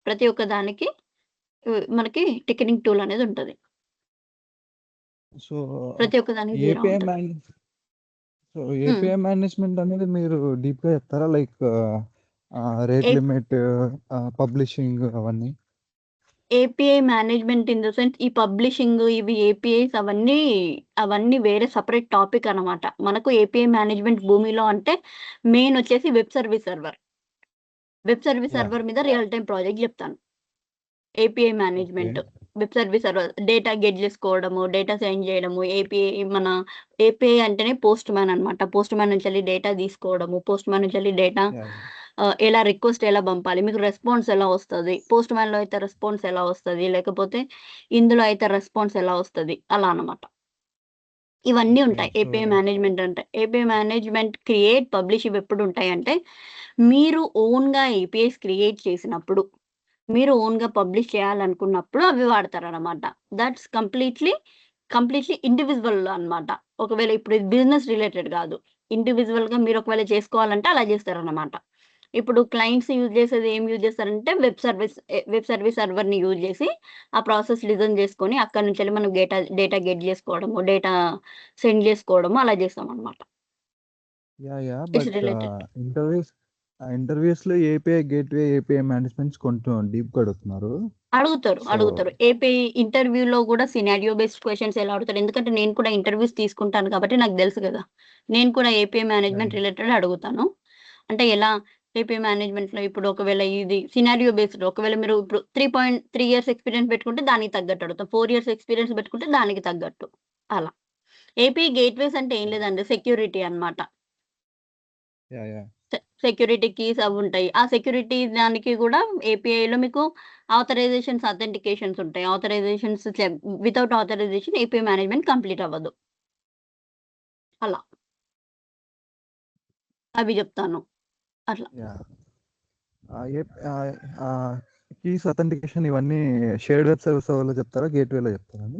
ప్రతి ఒక్క దానికి మనకి టికెటింగ్ టూల్ అనేది ఉంటది. సో, ప్రతి ఒక్క దానికి జీరో ఏపీఐ ఉంటది. మేనే సో, హ్మ్. ఏపీఐ మేనేజ్‌మెంట్ అనేది మీరు డీప్‌గా చెప్తారా? లైక్ రేట్ ఏ లిమిట్, పబ్లిషింగ్ అవన్నీ? API management in the sense ఈ పబ్లిషింగ్ ఇవి ఏపీఐస్ అవన్నీ వేరే సెపరేట్ టాపిక్ అన్నమాట. మనకు ఏపీఐ మేనేజ్‌మెంట్ భూమిలో అంటే మెయిన్ వచ్చేసి web service server. Web service yeah! Server మీద రియల్ టైమ్ ప్రాజెక్ట్ చెప్తాను. API okay. Management. Web service server data get చేసుకోవడము, డేటా సెండ్ చేయడము, ఏపీఐ అంటేనే పోస్ట్ మ్యాన్ అన్నమాట. పోస్ట్ మ్యాన్ నుంచెల్లి డేటా తీసుకోవడము, పోస్ట్ మ్యాన్ నుంచెల్లి డేటా యాహ్! యాహ్! ఎలా రిక్వెస్ట్ ఎలా పంపాలి, మీకు రెస్పాన్స్ ఎలా వస్తది, పోస్ట్ మ్యాన్‌లో అయితే రెస్పాన్స్ ఎలా వస్తది, లేకపోతే ఇందులో అయితే రెస్పాన్స్ ఎలా వస్తది, అలా అన్నమాట. ఇవన్నీ ఓకే. ఉంటాయి. సో ఏపీఐ మేనేజ్‌మెంట్ అంటే. ఏపీఐ మేనేజ్‌మెంట్, క్రియేట్, పబ్లిష్ ఇవెప్పుడుంటాయంటే, మీరు ఓన్‌గా ఏపీఐస్ క్రియేట్ చేసినప్పుడు, మీరు ఓన్‌గా పబ్లిష్ చేయాలనుకున్నప్పుడు అవి వాడతారనమాట. దట్స్ కంప్లీట్‌లీ ఇండివిడ్యువల్ అన్నమాట. ఒకవేళ ఇప్పుడు ఇది బిజినెస్ రిలేటెడ్ గాదు. ఇండివిడ్యువల్‌గా మీరు ఒకవేళ చేసుకోవాలంటే అలా చేస్తారనమాట. ఇప్పుడు క్లయింట్స్ ఏం యూజ్ చేస్తారంటే వెబ్ సర్వీస్ సర్వర్‌ని యూజ్ చేసి ఆ ప్రాసెస్ డిజైన్ చేసుకొని అక్కడి నుంచెల్లి మనం డేటా గెట్ చేసుకోవడము, డేటా సెండ్ చేసుకోవడము అలా చేస్తామనమాట. Yeah! Yeah! It's but related. ఇంటర్వ్యూస్‌లో ఏపీఐ గేట్‌వే, ఏపీఐ మేనేజ్‌మెంట్స్ కొంచెం డీప్‌గా అడుగుతున్నారు. సో అడుగుతారు. ఏపీఐ ఇంటర్వ్యూలో గూడా సినారియో బేస్డ్ క్వెషన్స్ ఎలా అడుగుతారు. ఎందుకంటే నేను కూడా ఇంటర్వ్యూస్ తీసుకుంటాను కాబట్టి నాకు తెలుసు గదా! నేను కూడా ఏపీఐ యాహ్! మేనేజ్‌మెంట్ రిలేటెడ్ అడుగుతాను. అంటే ఎలా ఏపీఐ మేనేజ్‌మెంట్‌లో ఇప్పుడు ఒకవేళ ఇది సినారియో బేస్డ్ ఒకవేళ మీరు ఇప్పుడు 3 ఇయర్స్ ఎక్స్‌పీరియన్స్ పెట్టుకుంటే దానికి తగ్గట్టు అడుగుతాం. 4 ఇయర్స్ ఎక్స్‌పీరియన్స్ పెట్టుకుంటే దానికి తగ్గట్టు అలా. ఏపీఐ గేట్‌వేస్ అంటే ఏం లేదండి సెక్యూరిటీ అన్నమాట. యాహ్! యాహ్! సెక్యూరిటీ కీస్ అవుంటాయి. ఆ సెక్యూరిటీ దానికి గూడా ఏపీఐలో మీకు అథెంటికేషన్స్ ఉంటాయి. Without authorization API management complete అవ్వదు. అలా. అవి జెప్తాను. అట్లా. యాహ్! కీస్ అథెంటికేషన్ ఇవన్నీ షేర్డ్ వెబ్ సర్వర్‌లో చెప్తారా? గేట్‌వేలో చెప్తారా అండి?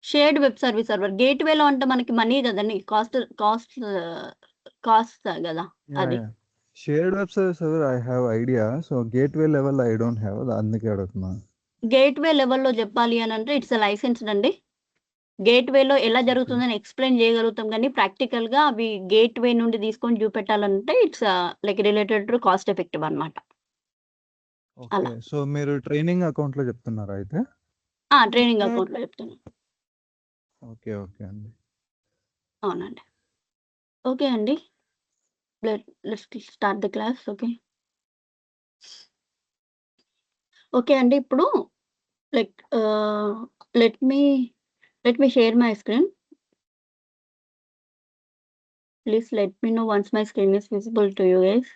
Shared web service server. గేట్‌వేలో అంటే మనకి మనీ గదండీ! కాస్ట్ గదా! యాహ్! అది. Yeah! Shared web server I have idea. So, gateway level I don't have. అందుకే అడుగుతున్నా. గేట్‌వే లెవెల్‌లో జెప్పాలి అనంటే ఇట్స్ లైసెన్స్‌డ్ అండి. గేట్‌వేలో ఎలా ఓకే. జరుగుతుందని ఎక్స్‌ప్లెయిన్ జేయగలుగుతాం గానీ, ప్రాక్టికల్‌గా అవి గేట్‌వే నుండి తీసుకొని చూపెట్టాలంటే like related to cost effective అన్నమాట. ఓకే. అలా. సో, మీరు ట్రైనింగ్ అకౌంట్‌లో చెప్తున్నారా అయితే? ట్రైనింగ్ అకౌంట్‌లో చెప్తున్నాను. ఓకే. ఓకే అండి. అవునండి. ఓకే అండి. Let's start the class. Okay. Okay అండి. ఇప్పుడు like let me let me share my screen. Please let me know once my screen is visible to you guys.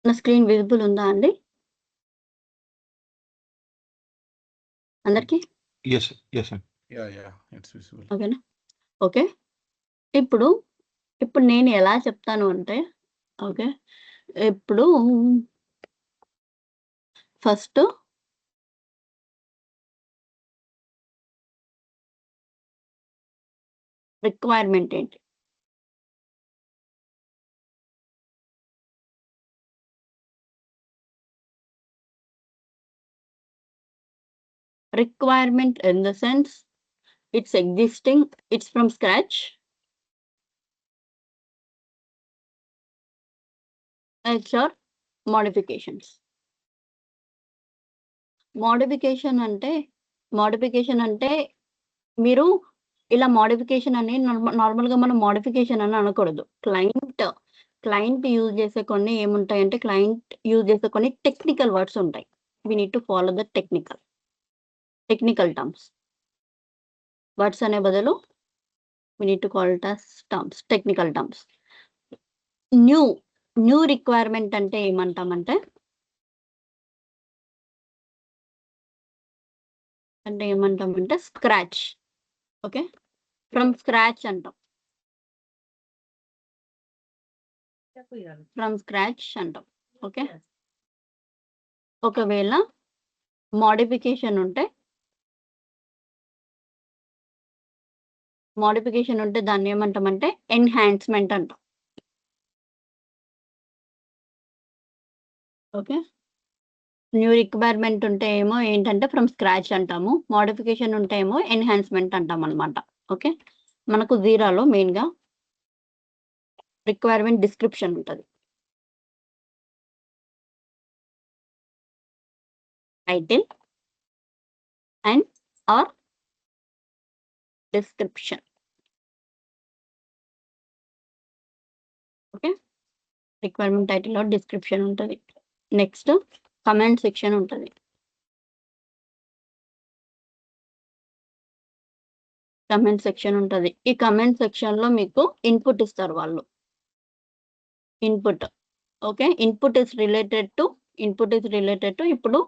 నా స్క్రీన్ విజిబుల్ ఉందా అండి? అందరికి? Yes, yes, sir. Yeah, it's visible. ఓకేనా? Okay. ఇప్పుడు నేను ఎలా చెప్తాను అంటే ఓకే. ఇప్పుడు ఫస్ట్ రిక్వైర్మెంట్ ఏంటి? Requirement in the sense it's existing, it's from scratch. HR modifications. Modification అంటే మీరు ఇలా మోడిఫికేషన్ అని నార్మల్‌గా మనం మోడిఫికేషన్ అని అనకూడదు. క్లయింట్ యూజ్ చేసే కొన్ని ఏముంటాయంటే క్లయింట్ యూజ్ చేసే కొన్ని టెక్నికల్ వర్డ్స్ ఉంటాయి. We need to follow the technical terms. Words అనే బదులు we need to call it as technical terms. New requirement అంటే ఏమంటామంటే స్క్రాచ్. ఓకే. ఫ్రమ్ స్క్రాచ్ అంటాం. ఓకే. ఒకవేళ మోడిఫికేషన్ ఉంటే మోడిఫికేషన్ ఉంటే దాన్ని ఏమంటామంటే ఎన్హాన్స్మెంట్ అంటాం. ఓకే. న్యూ రిక్వైర్మెంట్ ఉంటే ఏమో ఏంటంటే ఫ్రమ్ స్క్రాచ్ అంటాము. మోడిఫికేషన్ ఉంటే ఏమో ఎన్హాన్స్మెంట్ అంటాం అనమాట. ఓకే. మనకు జీరాలో మెయిన్గా రిక్వైర్మెంట్ డిస్క్రిప్షన్ ఉంటుంది. Title and or description. Okay. Requirement title description ఉంటుంది. నెక్స్ట్ కమెంట్ సెక్షన్ ఉంటుంది. కమెంట్ సెక్షన్ ఉంటుంది. ఈ కమెంట్ సెక్షన్లో మీకు ఇన్పుట్ ఇస్తారు వాళ్ళు. Input. Okay. Input is related to ఇప్పుడు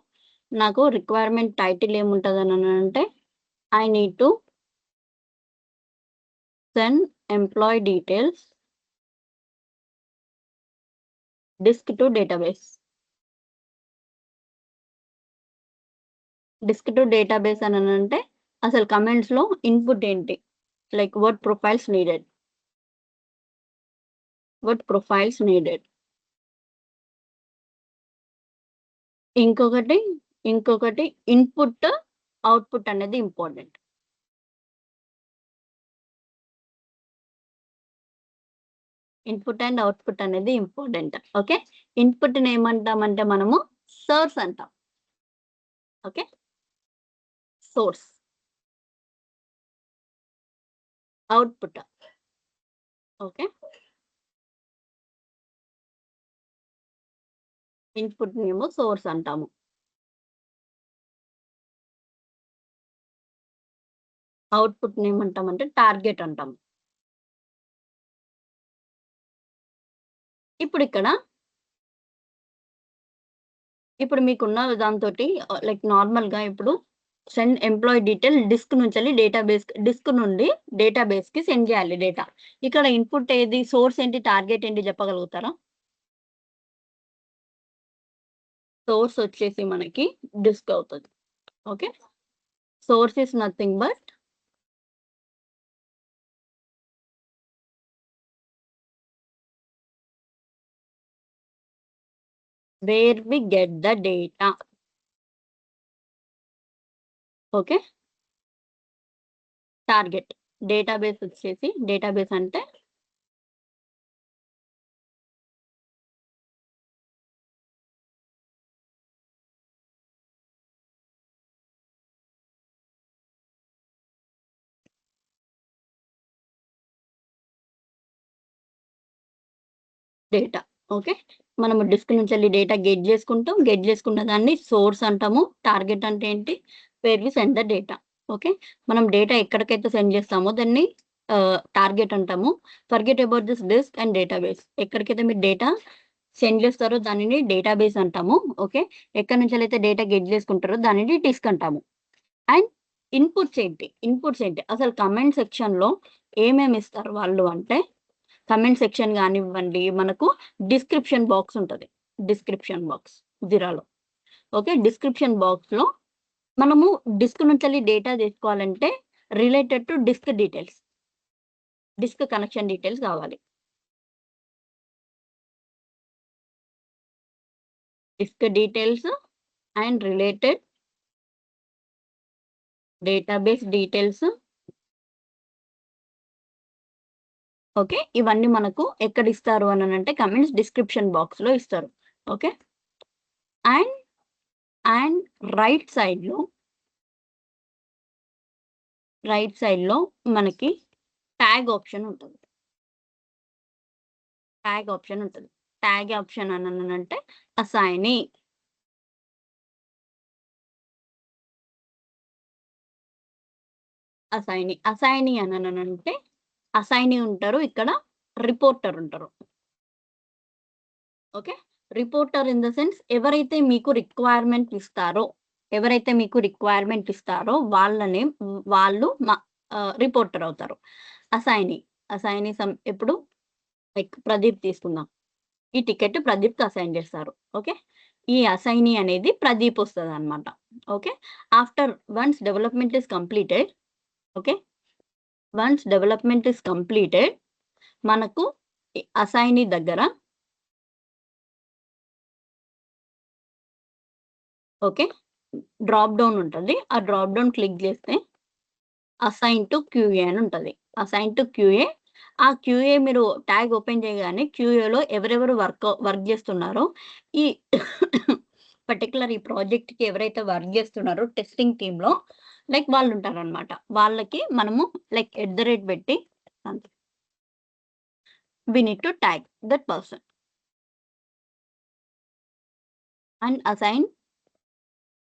నాకు రిక్వైర్మెంట్ టైటిల్ ఏముంటుంది అని అంటే I need to send employee details disk to database. Disk to database అని అంటే అసలు కమెంట్స్లో ఇన్పుట్ ఏంటి, లైక్ వాట్ ప్రొఫైల్స్ నీడెడ్. ఇంకొకటి ఇన్పుట్ అవుట్పుట్ అనేది ఇంపార్టెంట్. ఇన్పుట్ అండ్ అవుట్పుట్ అనేది ఇంపార్టెంట్. ఓకే. ఇన్పుట్ని ఏమంటామంటే మనము సోర్స్ అంటాం. Okay. Source. Output. Okay. Input ఏమో సోర్స్ అంటాము. అవుట్పుట్ ఏమంటామంటే టార్గెట్ అంటాము. ఇప్పుడు మీకున్న దాంతో లైక్ నార్మల్గా ఇప్పుడు సెండ్ ఎంప్లాయీ డీటెయిల్ డిస్క్ నుంచి డిస్క్ నుండి డేటాబేస్కి సెండ్ చేయాలి డేటా. ఇక్కడ ఇన్పుట్ ఏది, సోర్స్ ఏంటి, టార్గెట్ ఏంటి చెప్పగలుగుతారా? సోర్స్ వచ్చేసి మనకి డిస్క్ అవుతుంది. Okay. Source is nothing but where we get the data. Okay. Target. Database వచ్చేసి డేటాబేస్ అంటే డేటా. ఓకే. మనము డిస్క్ నుంచి వెళ్ళి డేటా గెట్ చేసుకున్న దాన్ని సోర్స్ అంటాము. టార్గెట్ అంటే ఏంటి, where we send the data. Okay. మనం డేటా ఎక్కడికైతే సెండ్ చేస్తామో దాన్ని టార్గెట్ అంటాము. Forget about this disk and database. ఎక్కడికైతే మీరు డేటా సెండ్ చేస్తారో దానిని డేటాబేస్ అంటాము. ఓకే. ఎక్కడి నుంచి అయితే డేటా గెట్ చేసుకుంటారో దానిని డిస్క్ అంటాము. అండ్ ఇన్పుట్స్ ఏంటి అసలు కమెంట్ సెక్షన్లో ఏమేమి ఇస్తారు వాళ్ళు అంటే, కమెంట్ సెక్షన్ కానివ్వండి, మనకు డిస్క్రిప్షన్ బాక్స్ ఉంటుంది. డిస్క్రిప్షన్ బాక్స్ జిరాలో. ఓకే. డిస్క్రిప్షన్ బాక్స్లో మనము డిస్క్ నుంచి డేటా తీసుకోవాలంటే related to disk details, disk connection details కావాలి. Disk details and related database details. Okay. ఇవన్నీ మనకు ఎక్కడ ఇస్తారు అని అంటే కమెంట్స్ డిస్క్రిప్షన్ బాక్స్లో ఇస్తారు. ఓకే. అండ్ రైట్ సైడ్లో మనకి ట్యాగ్ ఆప్షన్ ఉంటుంది. ట్యాగ్ ఆప్షన్ అని అంటే అసైనీ. అసైనీ అని అంటే అసైనీ ఉంటారు, ఇక్కడ రిపోర్టర్ ఉంటారు. Okay. Reporter in the sense ఎవరైతే మీకు రిక్వైర్మెంట్ ఇస్తారో వాళ్ళు రిపోర్టర్ అవుతారు. అసైనీ ఎప్పుడు లైక్ ప్రదీప్ తీసుకుందాం. ఈ టికెట్ ప్రదీప్కి అసైన్ చేస్తారు. ఓకే. ఈ అసైనీ అనేది ప్రదీప్ వస్తుంది అనమాట. Okay. After once development is completed, okay, once development is completed, మనకు అసైనీ దగ్గర ఓకే డ్రాప్ డౌన్ ఉంటుంది. ఆ డ్రాప్ డౌన్ క్లిక్ చేస్తే అసైన్ టు క్యూఏ అని ఉంటుంది. అసైన్ టు క్యూఏ, ఆ క్యూఏ మీరు ట్యాగ్ ఓపెన్ చేయగానే క్యూఏలో ఎవరెవరు వర్క్ చేస్తున్నారో ఈ పర్టికులర్ ఈ ప్రాజెక్ట్కి ఎవరైతే వర్క్ చేస్తున్నారో టెస్టింగ్ టీంలో లైక్ వాళ్ళు ఉంటారనమాట. వాళ్ళకి మనము లైక్ @ పెట్టి we need to tag that person and assign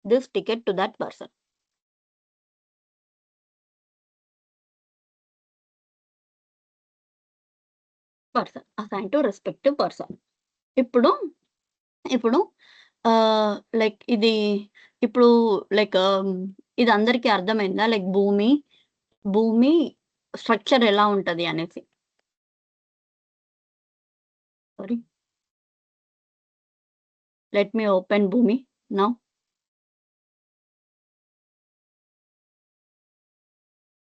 this ticket to that person. Assign to respective person. ఇప్పుడు లైక్ ఇది ఇప్పుడు లైక్ ఇది అందరికీ అర్థమైందా? లైక్ భూమి స్ట్రక్చర్ ఎలా ఉంటది అనేసి. Sorry, let me open Boomi now.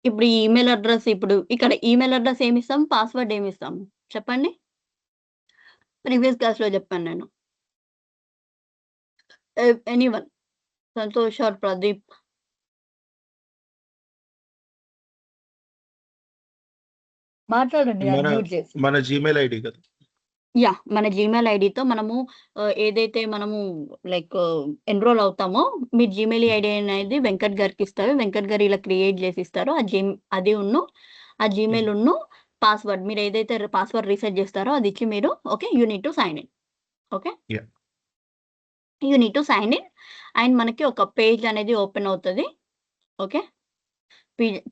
ఇప్పుడు ఈ ఈమెయిల్ అడ్రస్, ఇప్పుడు ఇక్కడ ఈమెయిల్ అడ్రస్ ఏమిస్తాం, పాస్వర్డ్ ఏమిస్తాం చెప్పండి? ప్రీవియస్ క్లాస్‌లో చెప్పాను నేను. Anyone, Santosh or Pradeep. మాట్లాడండి అన్మ్యూట్ చేసి. మన జీమెయిల్ ఐడి కదా. యాహ్! మన జీమెయిల్ ఐడితో మనము ఏదైతే మనము లైక్ ఎన్రోల్ అవుతామో, మీ జీమెయిల్ ఐడి అనేది వెంకట్ గారికి ఇస్తారు. వెంకట్ గారు ఇలా క్రియేట్ చేసి ఇస్తారు. ఆ జీమెయిల్ పాస్వర్డ్ మీరు ఏదైతే పాస్వర్డ్ రీసెట్ చేస్తారో అది ఇచ్చి మీరు okay you need to sign in. Okay, Yeah. You need to sign in and మనకి ఒక పేజ్ అనేది ఓపెన్ అవుతది. ఓకే,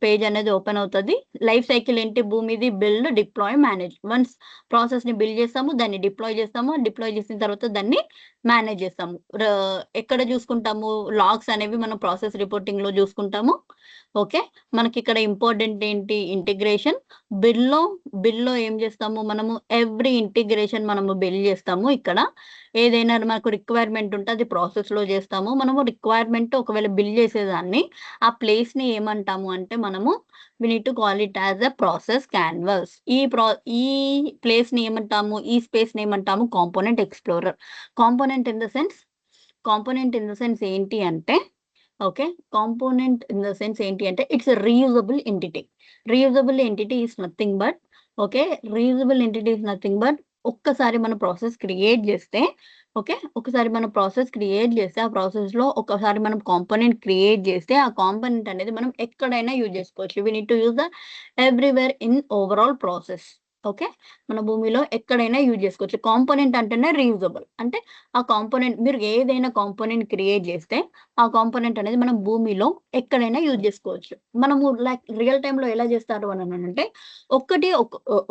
పేజ్ అనేది ఓపెన్ అవుతది. లైఫ్ సైకిల్ ఏంటి భూమిది? Build, deploy, manage. వన్స్ ప్రాసెస్‌ని బిల్డ్ చేస్తాము, దాన్ని డిప్లాయ్ చేస్తాము. డిప్లాయ్ చేసిన తర్వాత దాన్ని మేనేజ్ చేస్తాము. ఎక్కడ చూసుకుంటాము? లాగ్స్ అనేవి మనం ప్రాసెస్ రిపోర్టింగ్‌లో చూసుకుంటాము. ఓకే, మనకి ఇక్కడ ఇంపార్టెంట్ ఏంటి? ఇంటిగ్రేషన్. బిల్డ్‌లో ఏం చేస్తాము మనము? ఎవ్రీ ఇంటిగ్రేషన్ మనము బిల్డ్ చేస్తాము. ఇక్కడ ఏదైనా మనకు రిక్వైర్మెంట్ ఉంటే అది ప్రాసెస్‌లో చేస్తాము. మనము రిక్వైర్మెంట్ ఒకవేళ బిల్డ్ చేసేదాన్ని ఆ ప్లేస్‌ని ఏమంటాము అంటే మనము we need to call it as a process canvas. ఈ ప్లేస్‌ని ఏమంటాము? ఈ స్పేస్‌ని ఏమంటాము? Component explorer. Component in the sense ఏంటి అంటే okay, component in the sense ఏంటి అంటే it's a reusable entity. Reusable entity is nothing but okay, reusable entity is nothing but ఒక్కసారి మనం ప్రాసెస్ క్రియేట్ చేస్తే ఓకే, ఒకసారి మనం ప్రాసెస్ క్రియేట్ చేస్తే ఆ ప్రాసెస్‌లో ఒకసారి మనం కాంపోనెంట్ క్రియేట్ చేస్తే ఆ కాంపోనెంట్ అనేది మనం ఎక్కడైనా యూజ్ చేసుకోవచ్చు. We need to use the everywhere in overall process. Okay, మన భూమిలో ఎక్కడైనా యూజ్ చేసుకోవచ్చు. కాంపోనెంట్ అంటేనే రీయూజబుల్. అంటే ఆ కాంపోనెంట్ మీరు ఏదైనా కాంపోనెంట్ క్రియేట్ చేస్తే ఆ కాంపోనెంట్ అనేది మనం భూమిలో ఎక్కడైనా యూజ్ చేసుకోవచ్చు. మనము లైక్ రియల్ టైమ్‌లో ఎలా చేస్తారు అంటే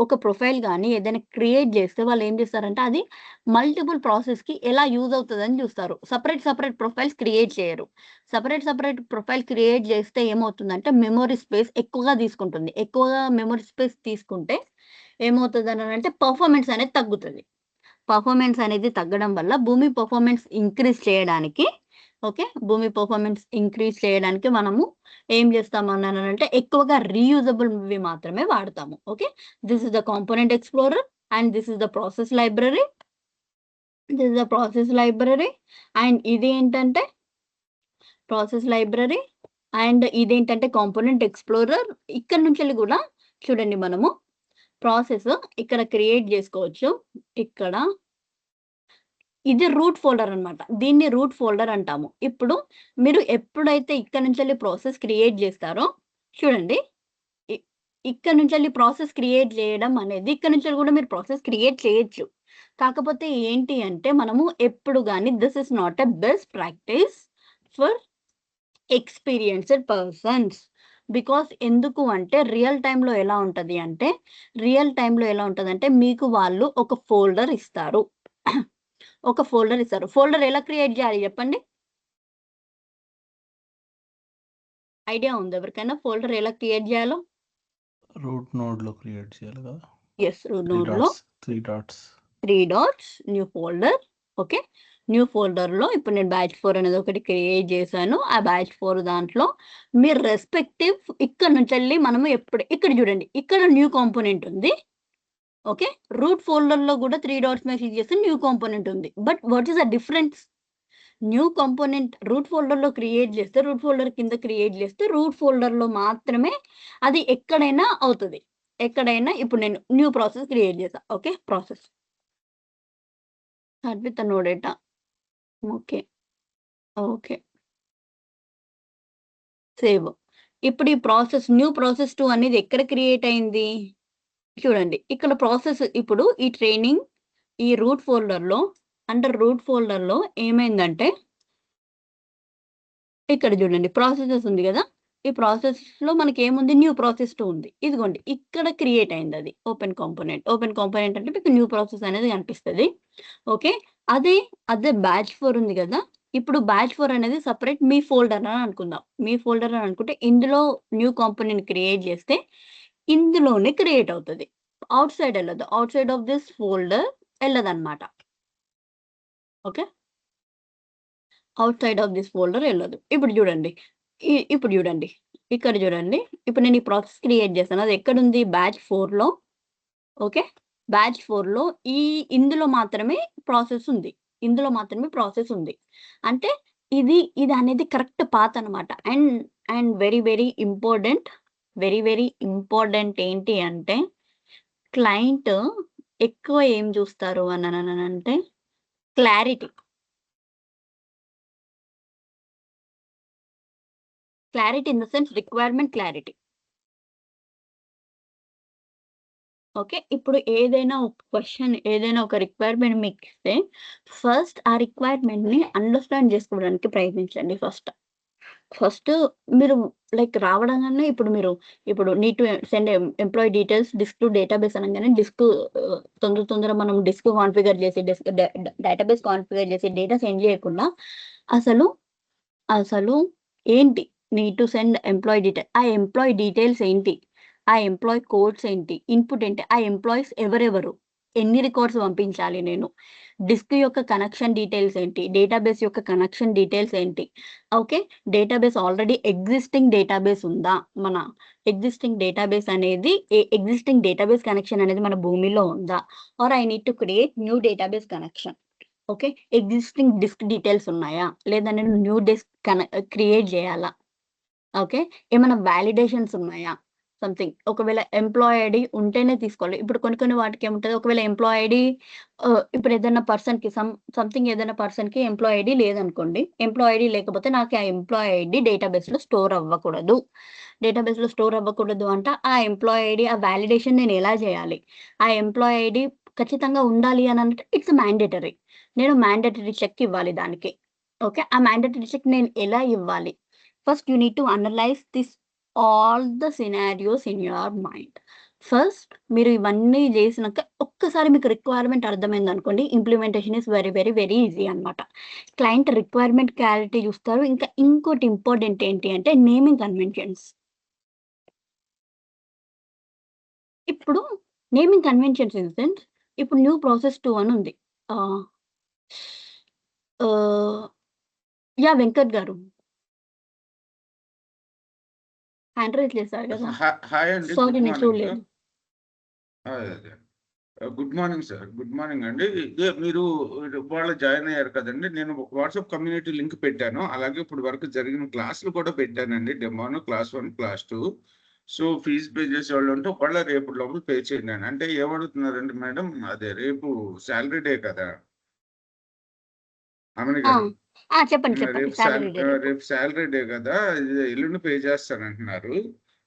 ఒక ప్రొఫైల్ గాని ఏదైనా క్రియేట్ చేస్తే వాళ్ళు ఏం చేస్తారంటే అది మల్టిపుల్ ప్రాసెస్‌కి ఎలా యూజ్ అవుతదని చూస్తారు. సెపరేట్ ప్రొఫైల్స్ క్రియేట్ చేయరు. సెపరేట్ ప్రొఫైల్ క్రియేట్ చేస్తే ఏమవుతుందంటే మెమరీ స్పేస్ ఎక్కువగా తీసుకుంటుంది. ఎక్కువగా మెమరీ స్పేస్ తీసుకుంటే ఏమవుతదనంటే పెర్ఫార్మెన్స్ అనేది తగ్గుతది. పెర్ఫార్మెన్స్ అనేది తగ్గడం వల్ల భూమి పెర్ఫార్మెన్స్ ఇంక్రీజ్ చేయడానికి ఓకే, భూమి పెర్ఫార్మెన్స్ ఇంక్రీజ్ చేయడానికి మనము ఏం చేస్తామన్నానంటే ఎక్కువగా రీయూజబుల్‌వి మాత్రమే వాడతాము. Okay, this is the component explorer and this is the process library. And ఇది ఏంటంటే ప్రాసెస్ లైబ్రరీ అండ్ ఇదేంటంటే కాంపోనెంట్ ఎక్స్‌ప్లోరర్. ఇక్కడ నుంచెల్లి కూడా చూడండి మనము ప్రాసెస్ ఇక్కడ క్రియేట్ చేసుకోవచ్చు. ఇక్కడ ఇది రూట్ ఫోల్డర్ అన్నమాట. దీన్ని రూట్ ఫోల్డర్ అంటాము. ఇప్పుడు మీరు ఎప్పుడైతే ఇక్కడ నుంచెల్లి ప్రాసెస్ క్రియేట్ చేస్తారో చూడండి, ఇ ఇక్కడ నుంచెల్లి ప్రాసెస్ క్రియేట్ చేయడం అనేది ఇక్కడ నుంచెల్లి కూడా మీరు ప్రాసెస్ క్రియేట్ చేయొచ్చు. కాకపోతే ఏంటి అంటే మనము ఎప్పుడు గాని this is not a best practice for experienced persons. Because ఎందుకు అంటే రియల్ టైమ్‌లో ఎలా ఉంటదంటే మీకు వాళ్ళు ఒక ఫోల్డర్ ఇస్తారు. ఫోల్డర్ ఎలా క్రియేట్ చేయాలి చెప్పండి? ఐడియా ఉందా ఎవరికైనా ఫోల్డర్ ఎలా క్రియేట్ చేయాలో? రూట్ నోడ్‌లో క్రియేట్ చేయాలి కదా. యెస్, రూట్ నోడ్‌లో 3 dots. 3 dots new folder. Okay, new ఫోల్డర్లో ఇప్పుడు నేను బ్యాచ్ 4 అనేది ఒకటి క్రియేట్ చేశాను. ఆ బ్యాచ్ 4 దాంట్లో మీరు రెస్పెక్టివ్ ఇక్కడ నుంచి వెళ్ళి మనము ఇక్కడ చూడండి, ఇక్కడ న్యూ కాంపోనెంట్ ఉంది. ఓకే, రూట్ ఫోల్డర్లో కూడా 3 డాట్స్ మీద క్లిక్ చేస్తే న్యూ కాంపోనెంట్ ఉంది. But what is the difference? New component root ఫోల్డర్లో క్రియేట్ చేస్తే, రూట్ ఫోల్డర్ కింద క్రియేట్ చేస్తే రూట్ ఫోల్డర్లో మాత్రమే అది ఎక్కడైనా అవుతుంది. ఎక్కడైనా ఇప్పుడు నేను న్యూ ప్రాసెస్ క్రియేట్ చేసా. Okay, process start with no data. Okay okay, save. ఇప్పుడు ఈ ప్రాసెస్ న్యూ ప్రాసెస్ 2 అనేది ఎక్కడ క్రియేట్ అయింది చూడండి. ఇక్కడ ప్రాసెస్ ఇప్పుడు ఈ ట్రైనింగ్ ఈ రూట్ ఫోల్డర్లో అండర్ రూట్ ఫోల్డర్లో ఏమైందంటే ఇక్కడ చూడండి ప్రాసెసెస్ ఉంది కదా. ఈ ప్రాసెస్లో మనకి ఏముంది, న్యూ ప్రాసెస్ 2 ఉంది. ఇదిగోండి ఇక్కడ క్రియేట్ అయింది అది ఓపెన్ కాంపోనెంట్ అంటే మీకు న్యూ ప్రాసెస్ అనేది కనిపిస్తుంది. ఓకే, అదే బ్యాచ్ 4 ఉంది కదా. ఇప్పుడు బ్యాచ్ 4 అనేది సపరేట్ మీ ఫోల్డర్ అని అనుకుందాం. మీ ఫోల్డర్ అని అనుకుంటే ఇందులో న్యూ కాంపోనెంట్ క్రియేట్ చేస్తే ఇందులోనే క్రియేట్ అవుతుంది. అవుట్ సైడ్ వెళ్ళదు, outside of this folder వెళ్ళదన్నమాట. Okay, outside of this folder వెళ్ళదు. ఇప్పుడు చూడండి, ఇక్కడ చూడండి. ఇప్పుడు నేను ఈ ప్రాసెస్ క్రియేట్ చేస్తాను. అది ఎక్కడుంది, బ్యాచ్ 4లో. ఓకే, బ్యాచ్ 4లో ఇందులో మాత్రమే ప్రాసెస్ ఉంది. అంటే ఇది అనేది కరెక్ట్ పాత్ అనమాట. అండ్ వెరీ వెరీ ఇంపార్టెంట్ ఏంటి అంటే క్లయింట్ ఎక్కువ ఏం చూస్తారు అని అంటే clarity in the sense requirement clarity. Okay, ఇప్పుడు ఏదైనా ఒక క్వశ్చన్, ఏదైనా ఒక రిక్వైర్మెంట్ మీకు ఇస్తే ఫస్ట్ ఆ రిక్వైర్మెంట్ని అండర్స్టాండ్ చేసుకోవడానికి ప్రయత్నించండి. ఫస్ట్ మీరు లైక్ రావడంగానే ఇప్పుడు need to send employee details disk to database అనగానే తొందర మనం డిస్క్ కాన్ఫిగర్ చేసి డేటాబేస్ కాన్ఫిగర్ చేసి డేటా సెండ్ చేయకుండా అసలు ఏంటి need to send employee detail, ఆ ఎంప్లాయీ డీటెయిల్స్ ఏంటి, ఆ ఎంప్లాయీ కోడ్స్ ఏంటి, ఇన్పుట్ ఏంటి, ఆ ఎంప్లాయీస్ ఎవరెవరు, ఎన్ని రికార్డ్స్ పంపించాలి నేను, డిస్క్ యొక్క కనెక్షన్ డీటెయిల్స్ ఏంటి, డేటాబేస్ యొక్క కనెక్షన్ డీటెయిల్స్ ఏంటి. Okay, database already existing database ఉందా, మన ఎగ్జిస్టింగ్ డేటాబేస్ కనెక్షన్ అనేది మన భూమిలో ఉందా, or I need to create new database connection. Okay, existing disk details ఉన్నాయా, లేదా నేను న్యూ డిస్క్ క్రియేట్ చేయాలా. ఓకే, ఏమైనా వ్యాలిడేషన్స్ ఉన్నాయా, సంథింగ్. ఒకవేళ ఎంప్లాయీ ఐడి ఉంటేనే తీసుకోవాలి. ఇప్పుడు కొన్ని వాటికి ఏముంటుంది, ఒకవేళ ఎంప్లాయీ ఐడి ఇప్పుడు ఏదైనా పర్సన్కి సంథింగ్ ఏదైనా పర్సన్కి ఎంప్లాయీ ఐడి లేదనుకోండి. ఎంప్లాయీ ఐడి లేకపోతే నాకు ఆ ఎంప్లాయీ ఐడి డేటాబేస్లో స్టోర్ అవ్వకూడదు. అంటే ఆ ఎంప్లాయీ ఐడి ఆ వ్యాలిడేషన్ నేను ఎలా చేయాలి, ఆ ఎంప్లాయీ ఐడి ఖచ్చితంగా ఉండాలి అని అంటే ఇట్స్ మ్యాండేటరీ. నేను మ్యాండేటరీ చెక్ ఇవ్వాలి దానికి. ఓకే, ఆ మ్యాండేటరీ చెక్ నేను ఎలా ఇవ్వాలి, first you need to analyse this all the scenarios in your mind. First మీరు ఇవన్నీ చేసినాక ఒక్కసారి మీకు రిక్వైర్మెంట్ అర్థమైంది అనుకోండి, implementation is very very very easy అనమాట. క్లయింట్ రిక్వైర్మెంట్ క్లారిటీ చూస్తారు. ఇంకా ఇంకోటి ఇంపార్టెంట్ ఏంటి అంటే నేమింగ్ కన్వెన్షన్స్. ఇప్పుడు నేమింగ్ కన్వెన్షన్స్ ఇన్ సెన్స్ ఇప్పుడు న్యూ ప్రాసెస్ 2 అని ఉంది. వెంకట్ గారు హ్యాండ్ రైజ్ చేశారు కదా. హాయ్ అండి, సారీ, గుడ్ నేను మార్నింగ్ చూడలేదు. Good morning sir, good morning అండి. ఇదే మీరు ఇవాళ జాయిన్ అయ్యారు కదండి. నేను వాట్సాప్ కమ్యూనిటీ లింక్ పెట్టాను, అలాగే ఇప్పుడు వరకు జరిగిన క్లాసులు కూడా పెట్టానండి, డెమోను class 1 class 2. So fees pay చేసే వాళ్ళు ఉంటే ఒకవేళ రేపు లోపల పే చేయండి అని. అంటే ఏమడుగుతున్నారండి మేడం, అదే రేపు శాలరీ డే కదా అమని గారు. చెప్పండి రేపు శాలరీ డే కదా, ఎల్లుండి పే చేస్తానంటున్నారు.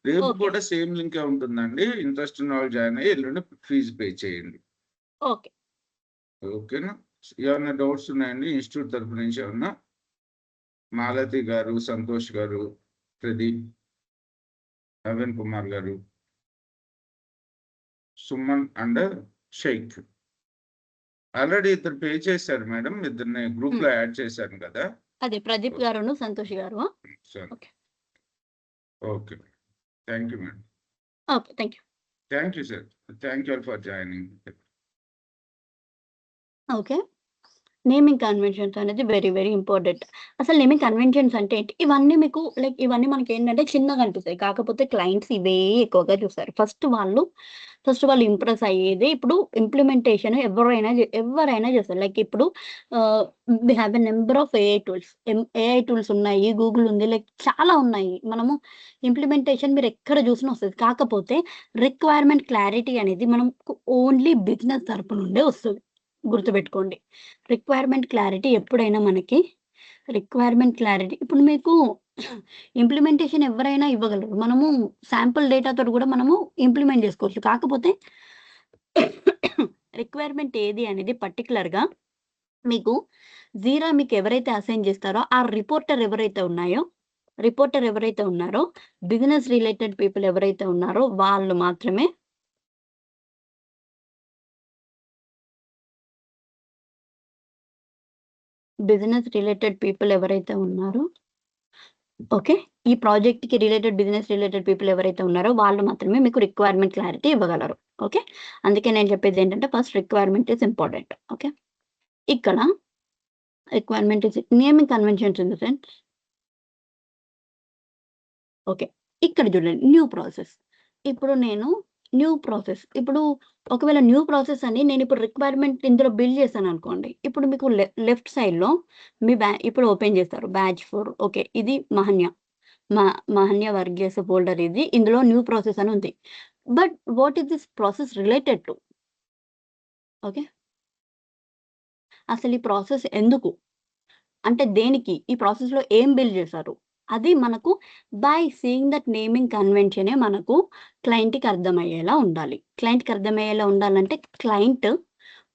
రేపు కూడా సేమ్ లింకే ఉంటుందండి. ఇంట్రెస్ట్ ఉన్న వాళ్ళు జాయిన్ అయ్యి ఎల్లుండి ఫీజు పే చేయండి. ఓకే, ఓకేనా? ఏమైనా డౌట్స్ ఉన్నాయండి ఇన్స్టిట్యూట్ తరఫు నుంచి? ఏమన్నా మాలతి గారు, సంతోష్ గారు, ప్రదీప్, నవీన్ కుమార్ గారు, సుమన్ అండ్ షేక్ ఆల్రెడీ ఇద్దరు పే చేశారు మేడం. ఇద్దరిని గ్రూప్ లో యాడ్ చేశాను కదా. అదే ప్రదీప్ గారు, సంతోష్ గారు. Okay, thank you madam. Okay, thank you sir, thank you all for joining. Okay, naming conventions అనేది వెరీ వెరీ ఇంపార్టెంట్. అసలు నేమింగ్ కన్వెన్షన్స్ అంటే ఏంటి? ఇవన్నీ మీకు ఇవన్నీ మనకేంటంటే చిన్నగా అనిపిస్తాయి. కాకపోతే క్లయింట్స్ ఇవే ఎక్కువగా చూస్తారు. ఫస్ట్ వాళ్ళు ఇంప్రెస్ అయ్యేది ఇప్పుడు ఇంప్లిమెంటేషన్ ఎవరైనా చేస్తారు. ఇప్పుడు we have a number of AI tools ఉన్నాయి. గూగుల్ ఉంది. చాలా ఉన్నాయి. మనము ఇంప్లిమెంటేషన్ మీరు ఎక్కడ చూసినా వస్తది. కాకపోతే రిక్వైర్మెంట్ క్లారిటీ అనేది మనకు ఓన్లీ బిజినెస్ తరపు నుండే వస్తది. గుర్తుపెట్టుకోండి. రిక్వైర్మెంట్ క్లారిటీ ఎప్పుడైనా ఇప్పుడు మీకు ఇంప్లిమెంటేషన్ ఎవరైనా ఇవ్వగలరు. మనము శాంపుల్ డేటాతోటి కూడా మనము ఇంప్లిమెంట్ చేసుకోవచ్చు. కాకపోతే రిక్వైర్మెంట్ ఏది అనేది పర్టిక్యులర్‌గా మీకు జీరా మీకు ఎవరైతే అసైన్ చేస్తారో ఆ రిపోర్టర్ ఎవరైతే ఉన్నారో బిజినెస్ రిలేటెడ్ పీపుల్ ఎవరైతే ఉన్నారో వాళ్ళు మాత్రమే బిజినెస్ రిలేటెడ్ పీపుల్ ఎవరైతే ఉన్నారో ఓకే. ఈ ప్రాజెక్ట్‌కి బిజినెస్ రిలేటెడ్ పీపుల్ ఎవరైతే ఉన్నారో వాళ్ళు మాత్రమే మీకు రిక్వైర్మెంట్ క్లారిటీ ఇవ్వగలరు. ఓకే. అందుకే నేను చెప్పేదేంటంటే first requirement is important. Okay. ఇక్కడ requirement is naming conventions in the sense okay. ఇక్కడ చూడండి న్యూ ప్రాసెస్. ఇప్పుడు ఒకవేళ న్యూ ప్రాసెస్ అని నేనిప్పుడు రిక్వైర్మెంట్ ఇందులో బిల్డ్ చేశాననుకోండి. ఇప్పుడు మీకు లెఫ్ట్ సైడ్‌లో మీ ఇప్పుడు ఓపెన్ చేస్తారు. Batch 4 okay. ఇది మహన్య వర్క్ చేసే ఫోల్డర్ ఇది. ఇందులో న్యూ ప్రాసెస్ అని ఉంది. But what is this process related to? Okay. అసలు ఈ ప్రాసెస్ ఎందుకు? అంటే దేనికి? ఈ ప్రాసెస్‌లో ఏం బిల్డ్ చేశారు? అది మనకు బై సీయింగ్ దట్ నేమింగ్ కన్వెన్షనే మనకు క్లయింట్‌కి అర్థమయ్యేలా ఉండాలి. క్లయింట్‌కి అర్థమయ్యేలా ఉండాలంటే క్లయింట్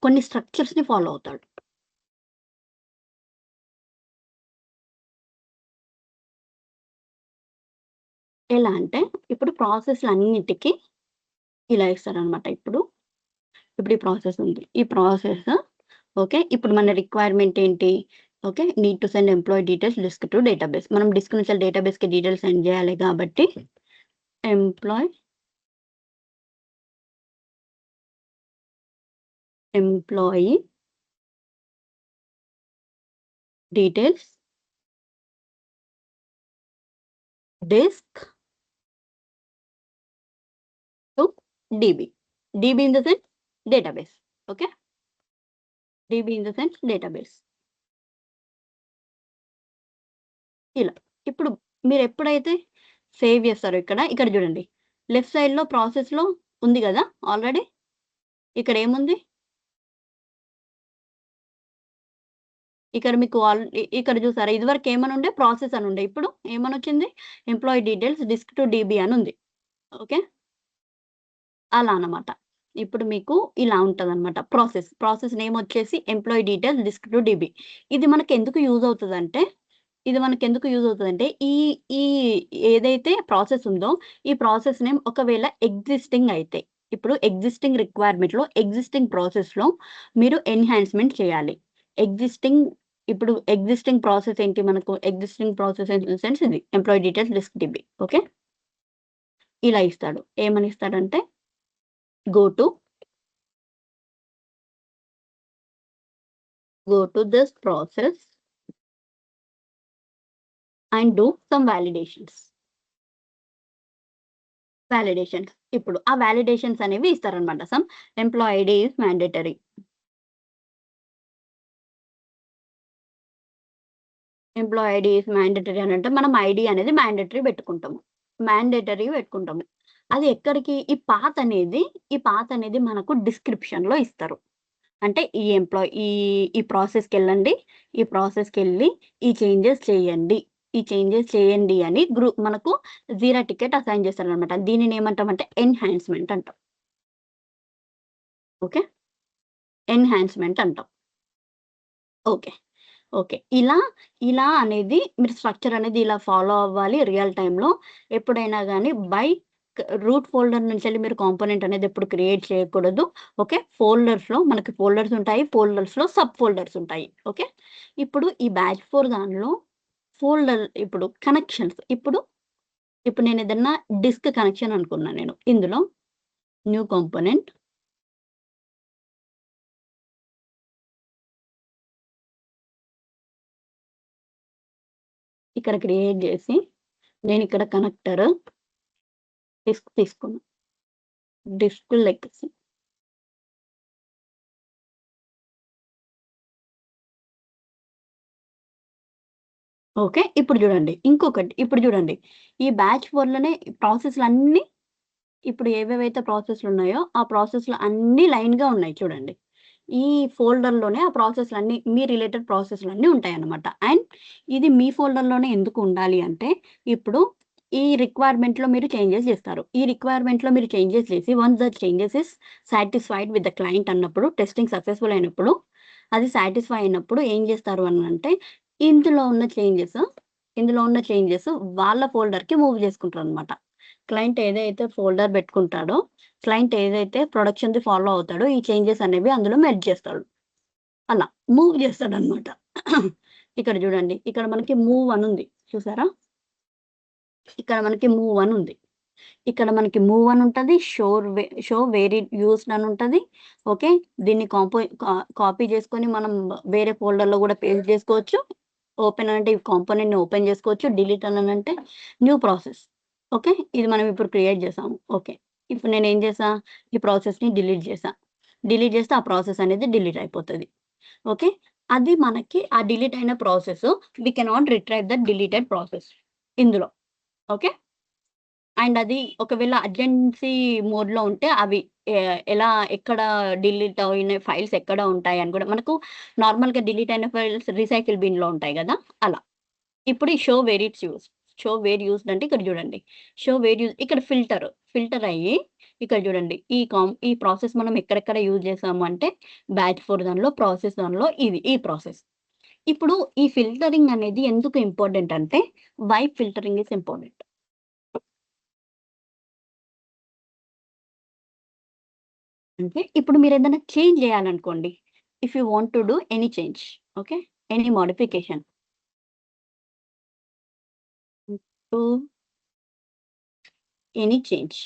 కొన్ని స్ట్రక్చర్స్‌ని ఫాలో అవుతాడు. ఎలా అంటే ఇప్పుడు ప్రాసెస్‌లన్నిటికి ఇలా ఇస్తారనమాట. ఇప్పుడు ఈ ప్రాసెస్ ఉంది. ఈ ప్రాసెస్ ఓకే. ఇప్పుడు మన రిక్వైర్మెంట్ ఏంటి? Okay. Need to send employee details disk to database. మనం డిస్క్ నుంచి డేటాబేస్‌కి డీటెయిల్స్ సెండ్ చేయాలి కాబట్టి employee details disk to DB. DB in the sense database. Okay. DB in the sense database. ఇలా. ఇప్పుడు మీరెప్పుడైతే సేవ్ చేస్తారో ఇక్కడ చూడండి. లెఫ్ట్ సైడ్‌లో ప్రాసెస్‌లో ఉంది గదా! ఆల్రెడీ. ఇక్కడ ఏముంది? ఇక్కడ మీకు ఇక్కడ చూసారా? ఇదివరకు ఏమనుండే? ప్రాసెస్ అనుండే. ఇప్పుడు ఏమనొచ్చింది? Employee details disk to DB అనుంది. ఓకే. అలా అన్నమాట. ఇప్పుడు మీకు ఇలా ఉంటదన్నమాట ప్రాసెస్. ప్రాసెస్ నేమ్ వచ్చేసి employee details disk to DB. ఇది మనకెందుకు యూజ్ అవుతదంటే ఈ ఈ ఏదైతే ప్రాసెస్ ఉందో ఈ ప్రాసెస్ నేమ్ ఒకవేళ ఎగ్జిస్టింగ్ అయితే ఇప్పుడు ఎగ్జిస్టింగ్ రిక్వైర్మెంట్‌లో ఎగ్జిస్టింగ్ ప్రాసెస్‌లో మీరు ఎన్హాన్స్‌మెంట్ చేయాలి. ఎగ్జిస్టింగ్ ప్రాసెస్ ఏంటి మనకు? Existing process in the sense ఇది employee details disk DB. Okay. ఇలా ఇస్తాడు. ఏమని ఇస్తాడంటే go to this process and do some validations. ఇప్పుడు ఆ వాలిడేషన్స్ అనేవి ఇస్తారనమాట. Some employee ID is mandatory. Employee ID is mandatory అనంటే మనం ఐడీ అనేది మ్యాండేటరీ పెట్టుకుంటాము. అది ఎక్కడికి? ఈ పాత్ అనేది మనకు డిస్క్రిప్షన్‌లో ఇస్తారు. అంటే ఈ ప్రాసెస్‌కెళ్ళండి. ఈ ప్రాసెస్‌కెళ్ళి ఈ చేంజెస్ చేయండి అని మనకు జీరా టికెట్ అసైన్ చేస్తారనమాట. దీనిని ఏమంటామంటే ఎన్హాన్స్‌మెంట్ అంటాం. ఓకే. ఎన్హాన్స్‌మెంట్ అంటాం. ఓకే. ఇలా అనేది మీరు స్ట్రక్చర్ అనేది ఇలా ఫాలో అవ్వాలి రియల్ టైమ్‌లో. ఎప్పుడైనా గాని రూట్ ఫోల్డర్ నుంచెళ్ళి మీరు కాంపోనెంట్ అనేది ఎప్పుడు క్రియేట్ చేయకూడదు. ఓకే. మనకి ఫోల్డర్స్ ఉంటాయి. ఫోల్డర్స్‌లో సబ్ ఫోల్డర్స్ ఉంటాయి. ఓకే. ఇప్పుడు ఈ బ్యాచ్ 4 దానిలో ఇప్పుడు కనెక్షన్స్. ఇప్పుడు నేనేదన్నా డిస్క్ కనెక్షన్ అనుకున్నా నేను. ఇందులో న్యూ కాంపోనెంట్ ఇక్కడ క్రియేట్ చేసి నేను ఇక్కడ కనెక్టర్ తీసుకున్నా. Disk legacy. ఓకే. ఇప్పుడు చూడండి ఇంకొకటి. ఇప్పుడు చూడండి ఈ బ్యాచ్ 4లోనే ప్రాసెస్‌లన్నీ ఇప్పుడు ఏవేవైతే ప్రాసెస్‌లున్నాయో ఆ ప్రాసెస్‌లు అన్నీ లైన్‌గా ఉన్నాయి చూడండి. ఈ ఫోల్డర్‌లోనే ఆ ప్రాసెస్‌లన్నీ మీ రిలేటెడ్ ప్రాసెస్‌లన్నీ ఉంటాయన్నమాట. అండ్ ఇది మీ ఫోల్డర్‌లోనే ఎందుకు ఉండాలి అంటే ఇప్పుడు ఈ రిక్వైర్మెంట్‌లో మీరు చేంజెస్ చేస్తారు. ఈ రిక్వైర్మెంట్‌లో మీరు చేంజెస్ చేసి once the changes is satisfied with the client అన్నప్పుడు టెస్టింగ్ సక్సెస్‌ఫుల్ అయినప్పుడు అది సాటిస్ఫై అయినప్పుడు ఏం చేస్తారు అనంటే ఇందులో ఉన్న చేంజెస్ వాళ్ళ ఫోల్డర్‌కి మూవ్ చేసుకుంటారనమాట. క్లయింట్ ఏదైతే ఫోల్డర్ పెట్టుకుంటాడో, క్లయింట్ ఏదైతే ప్రొడక్షన్‌ది ఫాలో అవుతాడో ఈ చేంజెస్ అనేవి అందులో మెర్జ్ చేస్తాడు. అలా మూవ్ చేస్తాడనమాట. ఇక్కడ చూడండి. ఇక్కడ మనకి మూవ్ అని ఉంది. చూసారా? ఇక్కడ మనకి మూవ్ అని ఉంది. ఇక్కడ మనకి మూవ్ అని ఉంటది. షో వేర్ ఇట్ యూజ్డ్ అని ఉంటది. ఓకే. దీన్ని కాపీ చేసుకొని మనం వేరే ఫోల్డర్‌లో కూడా పేస్ట్ చేసుకోవచ్చు. ఓపెన్ అంటే ఈ కాంపోనెంట్‌ని ఓపెన్ చేసుకోవచ్చు. డిలీట్ అనంటే న్యూ ప్రాసెస్. ఓకే. ఇది మనం ఇప్పుడు క్రియేట్ చేసాము. ఓకే. ఇప్పుడు నేనేం చేశా? ఈ ప్రాసెస్‌ని డిలీట్ చేశా. డిలీట్ చేస్తే ఆ ప్రాసెస్ అనేది డిలీట్ అయిపోతది. ఓకే. అది మనకి ఆ డిలీట్ అయిన process we cannot retrieve the deleted process ఇందులో. ఓకే. అండ్ అది ఒకవేళ అర్జెన్సీ మోడ్‌లో ఉంటే అవి ఎలా ఎక్కడ డిలీట్ అయిన ఫైల్స్ ఎక్కడ ఉంటాయని కూడా మనకు నార్మల్‌గా డిలీట్ అయిన ఫైల్స్ రీసైకిల్ బిన్‌లో ఉంటాయి గదా! అలా. ఇప్పుడు ఈ show where it's used. Show where used అంటే ఇక్కడ చూడండి. షో వేర్ యూజ్ ఇక్కడ ఫిల్టర్ అయ్యి ఇక్కడ చూడండి. ఈ ప్రాసెస్ మనం ఎక్కడెక్కడ యూజ్ చేసాము అంటే బ్యాచ్ 4 దానిలో, ప్రాసెస్ దానిలో ఈ ప్రాసెస్. ఇప్పుడు ఈ ఫిల్టరింగ్ అనేది ఎందుకు ఇంపార్టెంట్ అంటే వై ఫిల్టరింగ్ ఈస్ ఇంపార్టెంట్. అంటే ఇప్పుడు మీరేదైనా చేంజ్ చేయాలనుకోండి. If you want to do any change. Okay. Any modification. To any change.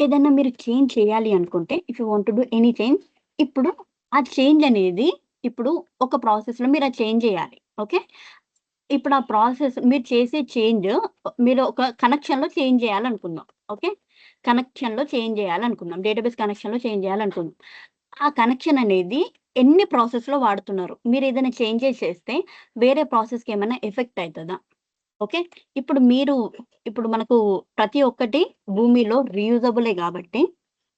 ఏదన్నా మీరు చేంజ్ చేయాలి అనుకుంటే if you want to do any change ఇప్పుడు ఆ చేంజ్ అనేది ఇప్పుడు ఒక ప్రాసెస్‌లో మీరు ఆ చేంజ్ చేయాలి. ఓకే. ఇప్పుడు ఆ ప్రాసెస్ మీరు చేసే చేంజ్ మీరు ఒక కనెక్షన్‌లో చేంజ్ చేయాలనుకుందాం. ఓకే. కనెక్షన్‌లో చేంజ్ చేయాలనుకుందాం. డేటాబేస్ కనెక్షన్‌లో చేంజ్ చేయాలనుకుందాం. ఆ కనెక్షన్ అనేది ఎన్ని ప్రాసెస్‌లో వాడుతున్నారు? మీరేదైనా చేంజెస్ చేస్తే వేరే ప్రాసెస్‌కి ఏమైనా ఎఫెక్ట్ అయితదా? ఓకే. ఇప్పుడు మనకు ప్రతి ఒక్కటి భూమిలో రీయూజబులే గాబట్టి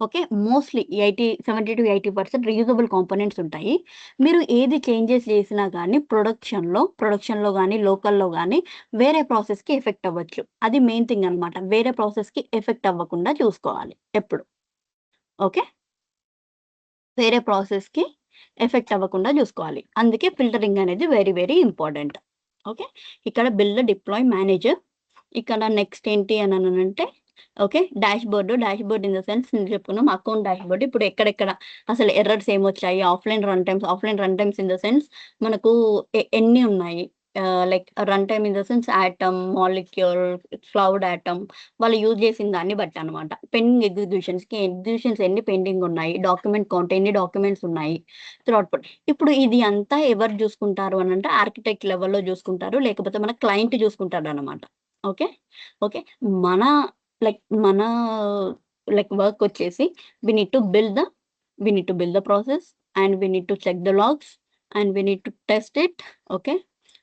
ఓకే. మోస్ట్‌లీ 70-80% రీయూజబుల్ కాంపోనెంట్స్ ఉంటాయి. మీరు ఏది చేంజెస్ చేసినా గానీ ప్రొడక్షన్‌లో గానీ, లోకల్‌లో గానీ వేరే ప్రాసెస్‌కి ఎఫెక్ట్ అవ్వచ్చు. అది మెయిన్ థింగ్ అన్నమాట. వేరే ప్రాసెస్‌కి ఎఫెక్ట్ అవ్వకుండా చూసుకోవాలి ఎప్పుడు. ఓకే. వేరే ప్రాసెస్‌కి ఎఫెక్ట్ అవ్వకుండా చూసుకోవాలి. అందుకే ఫిల్టరింగ్ అనేది వెరీ ఇంపార్టెంట్. ఓకే. ఇక్కడ బిల్డ్, డిప్లాయ్, మేనేజ్ ఇక్కడ నెక్స్ట్ ఏంటి అననంటే okay. Dashboard in the sense నేను చెప్పుకున్నాం అకౌంట్ డాష్‌బోర్డ్. ఇప్పుడు ఎక్కడెక్కడ అసలు ఎర్రర్స్ ఏమొచ్చాయి, offline run times in the sense మనకు ఎన్ని ఉన్నాయి. Like run time in the sense atom, molecule, cloud atom వాళ్ళు యూజ్ చేసిన దాన్ని బట్టి అనమాట. పెండింగ్ ఎగ్జిక్యూషన్స్ ఎన్ని పెండింగ్ ఉన్నాయి, డాక్యుమెంట్ కౌంట్ ఎన్ని డాక్యుమెంట్స్ ఉన్నాయి. త్రూఅవుట్ ఇప్పుడు ఇది అంతా ఎవరు చూసుకుంటారు అనంటే ఆర్కిటెక్ట్ లెవెల్‌లో చూసుకుంటారు. లేకపోతే మన క్లయింట్ చూసుకుంటాడనమాట. ఓకే. ఓకే. మన మన వర్క్ వచ్చేసి we need to build the process and we need to check the logs and we need to test it. Okay.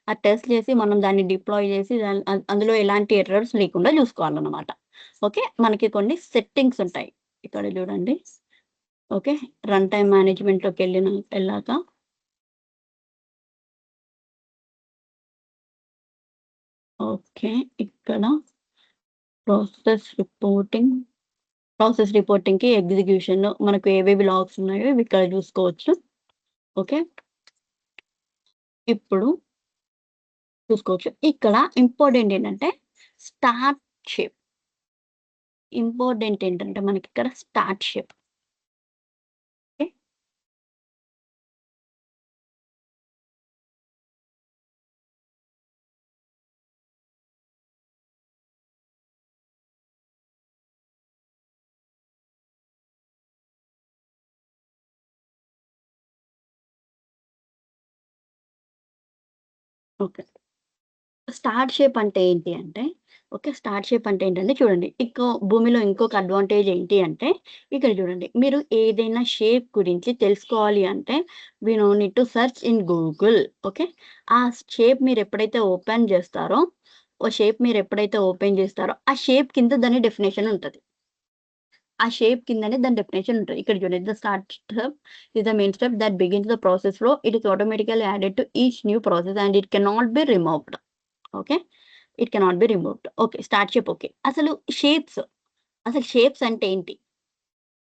ఆ టెస్ట్ చేసి మనం దాన్ని డిప్లాయ్ చేసి అందులో ఎలాంటి ఎర్రర్స్ లేకుండా చూసుకోవాలన్నమాట. ఓకే. మనకి కొన్ని సెట్టింగ్స్ ఉంటాయి. ఇక్కడ చూడండి. ఓకే. రన్ టైమ్ మేనేజ్‌మెంట్‌లోకి ఎళ్ళాక ఓకే. ఇక్కడ ప్రాసెస్ రిపోర్టింగ్‌కి ఎగ్జిక్యూషన్ మనకు ఏవేవి లాగ్స్ ఉన్నాయో ఇవి ఇక్కడ చూసుకోవచ్చు. ఓకే. ఇప్పుడు చూసుకోవచ్చు. ఇక్కడ ఇంపార్టెంట్ ఏంటంటే స్టార్ట్ షేప్. ఇంపార్టెంట్ ఏంటంటే మనకిక్కడ start shape. Okay. Okay. Star shape అంటే ఏంటి అంటే, ఓకే. స్టార్ షేప్ అంటే ఏంటంటే చూడండి. భూమిలో ఇంకొక అడ్వాంటేజ్ ఏంటి అంటే, ఇక్కడ చూడండి. మీరు ఏదైనా షేప్ గురించి తెలుసుకోవాలి అంటే, we no need to search in Google. Okay. ఆ షేప్ మీరెప్పుడైతే ఓపెన్ చేస్తారో, ఆ షేప్ కింద దాని డెఫినిషన్ ఉంటది. ఆ షేప్ కిందనే దాని డెఫినిషన్ ఉంటది. ఇక్కడ చూడండి. The start step is the main step that begins the process flow. It is automatically added to each new process and it cannot be removed. Okay. It cannot be removed. Okay. Start shape okay. అసలు shapes అంటే ఏంటి?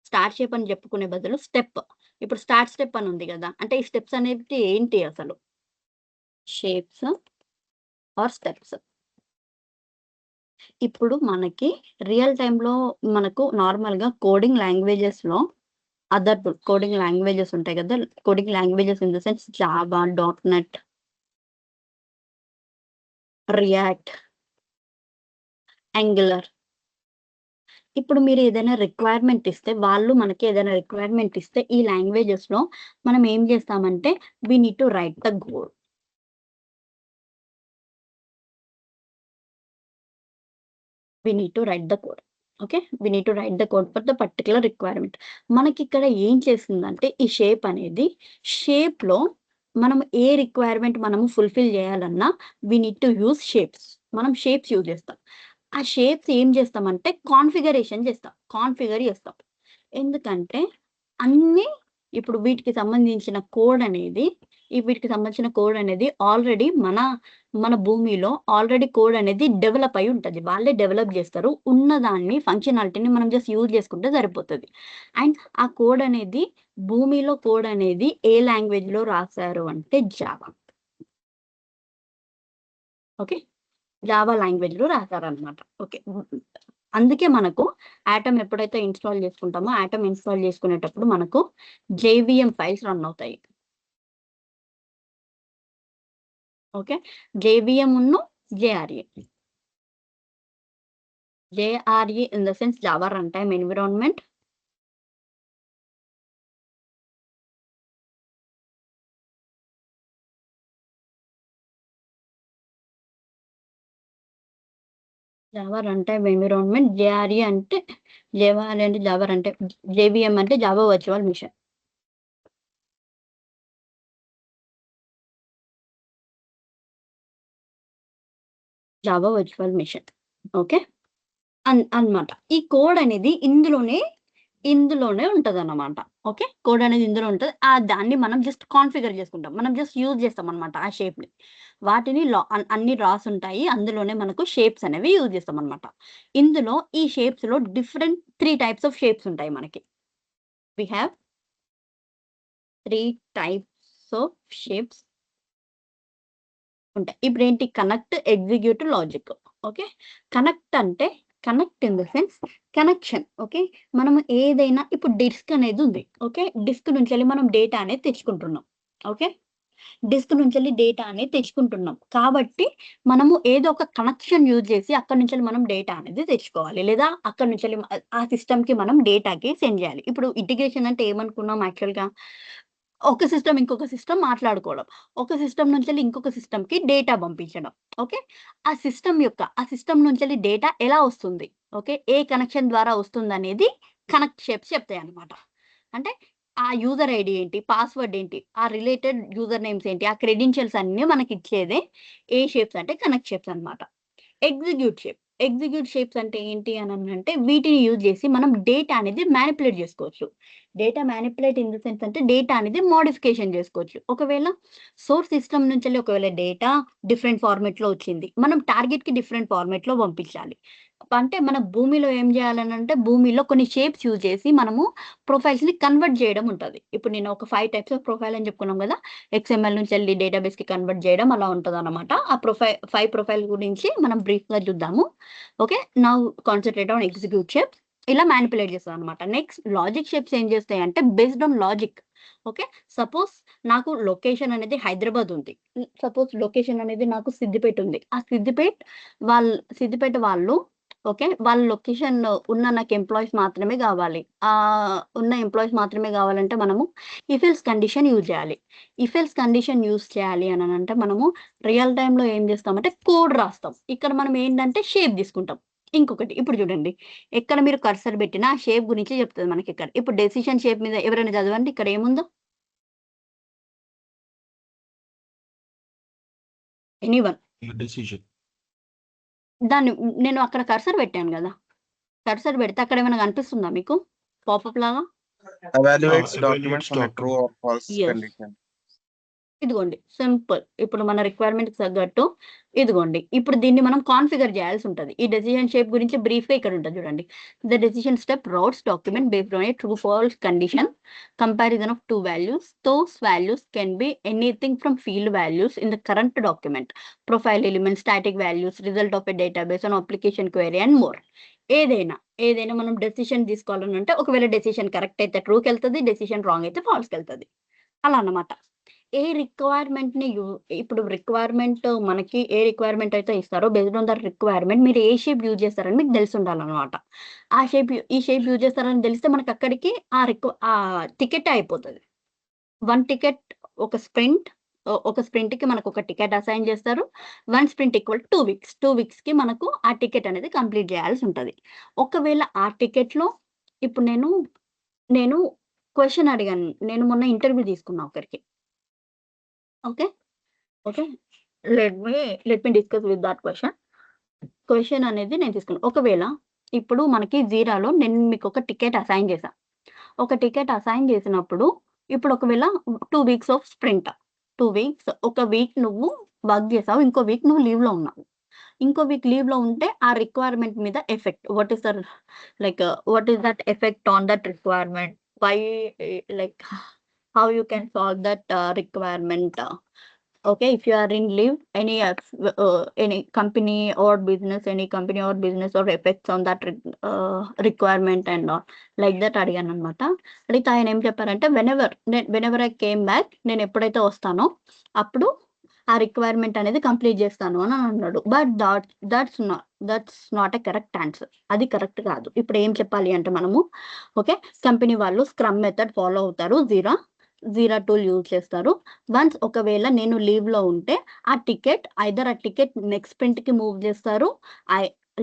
Star shape అని చెప్పుకునే బదులు step. ఇప్పుడు start step అని ఉంది గదా! అంటే ఈ స్టెప్స్ అనేవి ఏంటి అసలు? Shapes or steps. ఇప్పుడు మనకి రియల్ టైమ్‌లో మనకు నార్మల్‌గా కోడింగ్ లాంగ్వేజెస్‌లో కోడింగ్ లాంగ్వేజెస్ ఉంటాయి గదా! Coding languages in the sense Java, dot net, react, angular. ఇప్పుడు మీరు ఏదైనా రిక్వైర్మెంట్ ఇస్తే, వాళ్ళు మనకి ఏదైనా రిక్వైర్మెంట్ ఇస్తే ఈ లాంగ్వేజెస్‌లో మనం ఏం చేస్తామంటే we need to write the code. We need to write the code. Okay. We need to write the code for the particular requirement. మనకిక్కడ ఏం చేస్తుందంటే ఈ షేప్‌లో మనం ఏ రిక్వైర్మెంట్ మనము ఫుల్‌ఫిల్ చేయాలన్నా we need to use shapes. మనం షేప్స్ యూజ్ చేస్తాం. ఆ షేప్స్ ఏం చేస్తామంటే కాన్ఫిగర్ చేస్తాం. ఎందుకంటే అన్నీ ఇప్పుడు వీటికి సంబంధించిన కోడ్ అనేది ఆల్రెడీ మన భూమిలో ఆల్రెడీ కోడ్ అనేది డెవలప్ అయి ఉంటది. వాళ్ళే డెవలప్ చేస్తారు. ఉన్నదాన్ని ఫంక్షనాలిటీని మనం జస్ట్ యూజ్ చేసుకుంటే సరిపోతది. అండ్ ఆ భూమిలో కోడ్ అనేది ఏ లాంగ్వేజ్‌లో రాసారు అంటే జావా. ఓకే. జావా లాంగ్వేజ్‌లో రాసారనమాట. ఓకే. అందుకే మనకు ఆటమ్ ఎప్పుడైతే ఇన్‌స్టాల్ చేసుకుంటామో, ఆటమ్ ఇన్‌స్టాల్ చేసుకునేటప్పుడు మనకు జేవీఎం ఫైల్స్ రన్ అవుతాయి. ఓకే. జేవీఎంను JRA. JRA in the sense Java run time environment. Java run time environment. JRA అంటే జావా రన్ టైమ్. జేవీఎం అంటే Java virtual machine. Java virtual machine. Okay. అన్నమాట. ఈ code అనేది ఇందులోనే ఉంటదన్నమాట. ఓకే. కోడ్ అనేది ఇందులో ఉంటది. దాన్ని మనం జస్ట్ కాన్ఫిగర్ చేసుకుంటాం. మనం జస్ట్ యూజ్ చేస్తామన్నమాట ఆ షేప్‌ని. వాటిని అన్నీ రాసుంటాయి. అందులోనే మనకు షేప్స్ అనేవి యూజ్ చేస్తామన్నమాట. ఇందులో ఈ షేప్స్‌లో 3 టైప్స్ ఆఫ్ షేప్స్ ఉంటాయి మనకి. We have 3 types of shapes ఉంటాయి. ఇప్పుడేంటి connect, execute, logic. Okay. Connect in the sense connection. Okay. మనము ఏదైనా ఇప్పుడు డిస్క్ అనేది ఉంది. ఓకే. డిస్క్ నుంచెల్లి మనం డేటా అనేది తెచ్చుకుంటున్నాం. ఓకే. డిస్క్ నుంచెల్లి డేటా అనేది తెచ్చుకుంటున్నాం. కాబట్టి మనము ఏదో ఒక కనెక్షన్ యూజ్ చేసి అక్కడి నుంచెల్లి మనం డేటా అనేది తెచ్చుకోవాలి. లేదా అక్కడి నుంచెల్లి ఆ సిస్టమ్‌కి మనం డేటాకి సెండ్ చేయాలి. ఇప్పుడు ఇంటిగ్రేషన్ అంటే ఏమనుకున్నాం యాక్చువల్‌గా? ఒక సిస్టమ్ ఇంకొక సిస్టమ్ మాట్లాడుకోవడం. ఒక సిస్టమ్ నుంచెల్లి ఇంకొక సిస్టమ్‌కి డేటా పంపించడం. ఓకే. ఆ సిస్టమ్ నుంచెల్లి డేటా ఎలా వస్తుంది? ఓకే. ఏ కనెక్షన్ ద్వారా వస్తుందనేది కనెక్ట్ షేప్స్ చెప్తాయన్నమాట. అంటే ఆ యూజర్ ఐడీ ఏంటి? పాస్వర్డ్ ఏంటి? ఆ రిలేటెడ్ యూజర్ నేమ్స్ ఏంటి? ఆ క్రెడెన్షియల్స్ అన్నీ మనకిచ్చేదే ఏ షేప్స్ అంటే కనెక్ట్ షేప్స్ అన్నమాట. ఎగ్జిక్యూట్ షేప్స్ అంటే ఏంటి అనంటే వీటిని యూజ్ చేసి మనం డేటా అనేది మానిప్యులేట్ చేసుకోవచ్చు. Data manipulate in the sense అంటే డేటా అనేది మోడిఫికేషన్ చేసుకోవచ్చు. ఒకవేళ సోర్స్ సిస్టమ్ నుంచెల్లి ఒకవేళ డేటా డిఫరెంట్ ఫార్మాట్‌లో వచ్చింది. మనం టార్గెట్‌కి డిఫరెంట్ ఫార్మాట్‌లో పంపించాలి. అంటే మన భూమిలో ఏం చేయాలనంటే భూమిలో కొన్ని షేప్స్ యూజ్ చేసి మనము ప్రొఫైల్స్‌ని కన్వర్ట్ చేయడం ఉంటది. ఇప్పుడు నేను ఒక 5 టైప్స్ ఆఫ్ ప్రొఫైల్ అని చెప్పుకున్నాం గదా! ఎక్స్ఎంఎల్ నుంచెల్లి డేటాబేస్‌కి కన్వర్ట్ చేయడం అలా ఉంటదన్నమాట. ఆ 5 ప్రొఫైల్ గురించి మనం బ్రీఫ్‌గా చూద్దాము. Okay. Now concentrate on execute shapes. ఇలా మానిప్యులేట్ చేస్తదన్నమాట. నెక్స్ట్ లాజిక్ షేప్స్ ఏం చేస్తాయంటే based on logic. Okay. Suppose నాకు లొకేషన్ అనేది హైదరాబాద్ ఉంది. సపోజ్ లొకేషన్ అనేది నాకు సిద్దిపేట ఉంది. ఆ సిద్దిపేట వాళ్ళు ఓకే. వాళ్ళ లొకేషన్ ఉన్న నాకు ఎంప్లాయీస్ మాత్రమే కావాలి. ఉన్న ఎంప్లాయీస్ మాత్రమే కావాలంటే మనము ఇఫ్ ఎల్స్ కండిషన్ యూజ్ చేయాలి. ఇఫ్ ఎల్స్ కండిషన్ యూజ్ చేయాలి అనంటే మనము రియల్ టైమ్‌లో ఏం చేస్తామంటే కోడ్ రాస్తాం. ఇక్కడ మనం ఏంటంటే షేప్ తీసుకుంటాం. ఇంకొకటి ఇప్పుడు చూడండి. ఎక్కడ మీరు కర్సర్ పెట్టినా ఆ షేప్ గురించి చెప్తది మనకిక్కడ. ఇప్పుడు డెసిషన్ షేప్ మీద ఎవరైనా చదవండి ఇక్కడ ఏముందో? ఎనీవన్. డెసిషన్. దాన్ని నేను అక్కడ కర్సర్ పెట్టాను గదా! కర్సర్ పెడితే అక్కడేమైనా కనిపిస్తుందా మీకు? పాపప్ లాగా? Evaluates evaluates documents on a true or false Yes. condition. ఇదిగోండి. సింపుల్. ఇప్పుడు మన రిక్వైర్మెంట్‌కి తగ్గట్టు ఇదిగోండి. ఇప్పుడు దీన్ని మనం కాన్ఫిగర్ చేయాల్సి ఉంటది. ఈ డెసిషన్ షేప్ గురించి బ్రీఫ్‌గా ఇక్కడ ఉంటది చూడండి. The decision step routes document based on a true false condition. Comparison of 2 values. Those values can be anything from field values in the current document, profile elements, static values, result of a database on application query and more. ఏదైనా మనం decision తీసుకోవాలనంటే ఒకవేళ decision correct అయితే ట్రూకెళ్తది. Decision wrong అయితే ఫాల్స్‌కెళ్తది. అలా అన్నమాట. ఏ రిక్వైర్మెంట్‌ని ఇప్పుడు requirement మనకి ఏ requirement అయితే ఇస్తారో బేస్డ్ ఆన్ దట్ రిక్వైర్మెంట్ మీరు ఏ షేప్ యూజ్ చేస్తారని మీకు తెలిసుండాలన్నమాట. ఈ షేప్ యూజ్ చేస్తారని తెలిస్తే మనకు అక్కడికి ఆ టికెట్ అయిపోతది. 1 టికెట్ ఒక స్ప్రింట్‌కి మనకు ఒక టికెట్ అసైన్ చేస్తారు. 1 స్ప్రింట్ ఈక్వల్ 2 వీక్స్. 2 వీక్స్‌కి మనకు ఆ టికెట్ అనేది కంప్లీట్ చేయాల్సి ఉంటది. ఒకవేళ ఆ టికెట్‌లో ఇప్పుడు నేను క్వెషన్ అడిగాను. నేను మొన్న ఇంటర్వ్యూ తీసుకున్నా ఒకరికి. Okay. Let me discuss with that question అనేది నేను తీసుకున్నా. ఒకవేళ ఇప్పుడు మనకి జీరాలో నేను మీకు ఒక టికెట్ అసైన్ చేశా. ఒక టికెట్ అసైన్ చేసినప్పుడు ఇప్పుడు ఒకవేళ 2 వీక్స్ ఆఫ్ స్ప్రింట్. 2 వీక్స్ ఒక వీక్ నువ్వు వర్క్ చేసావు. ఇంకో వీక్ నువ్వు లీవ్‌లో ఉన్నావు. ఇంకో వీక్ లీవ్‌లో ఉంటే ఆ రిక్వైర్మెంట్ మీద effect. What is that effect on that requirement? Why like how you can solve that requirement? Okay, if you are in leave, any company or business or effects on that requirement and all like that అడిగాను అనమాట. అడిగితే ఆయన ఏం చెప్పారంటే whenever I came back నేను ఎప్పుడైతే వస్తానో అప్పుడు ఆ రిక్వైర్మెంట్ అనేది కంప్లీట్ చేస్తాను అని అన్నాడు. But that's not a correct answer. అది కరెక్ట్ కాదు. ఇప్పుడు ఏం చెప్పాలి అంటే మనము ఓకే కంపెనీ వాళ్ళు స్క్రమ్ మెథడ్ ఫాలో అవుతారు. జీరా టూల్ యూజ్ చేస్తారు. వన్స్ ఒకవేళ నేను లీవ్‌లో ఉంటే ఆ టికెట్ నెక్స్ట్ స్ప్రింట్‌కి మూవ్ చేస్తారు.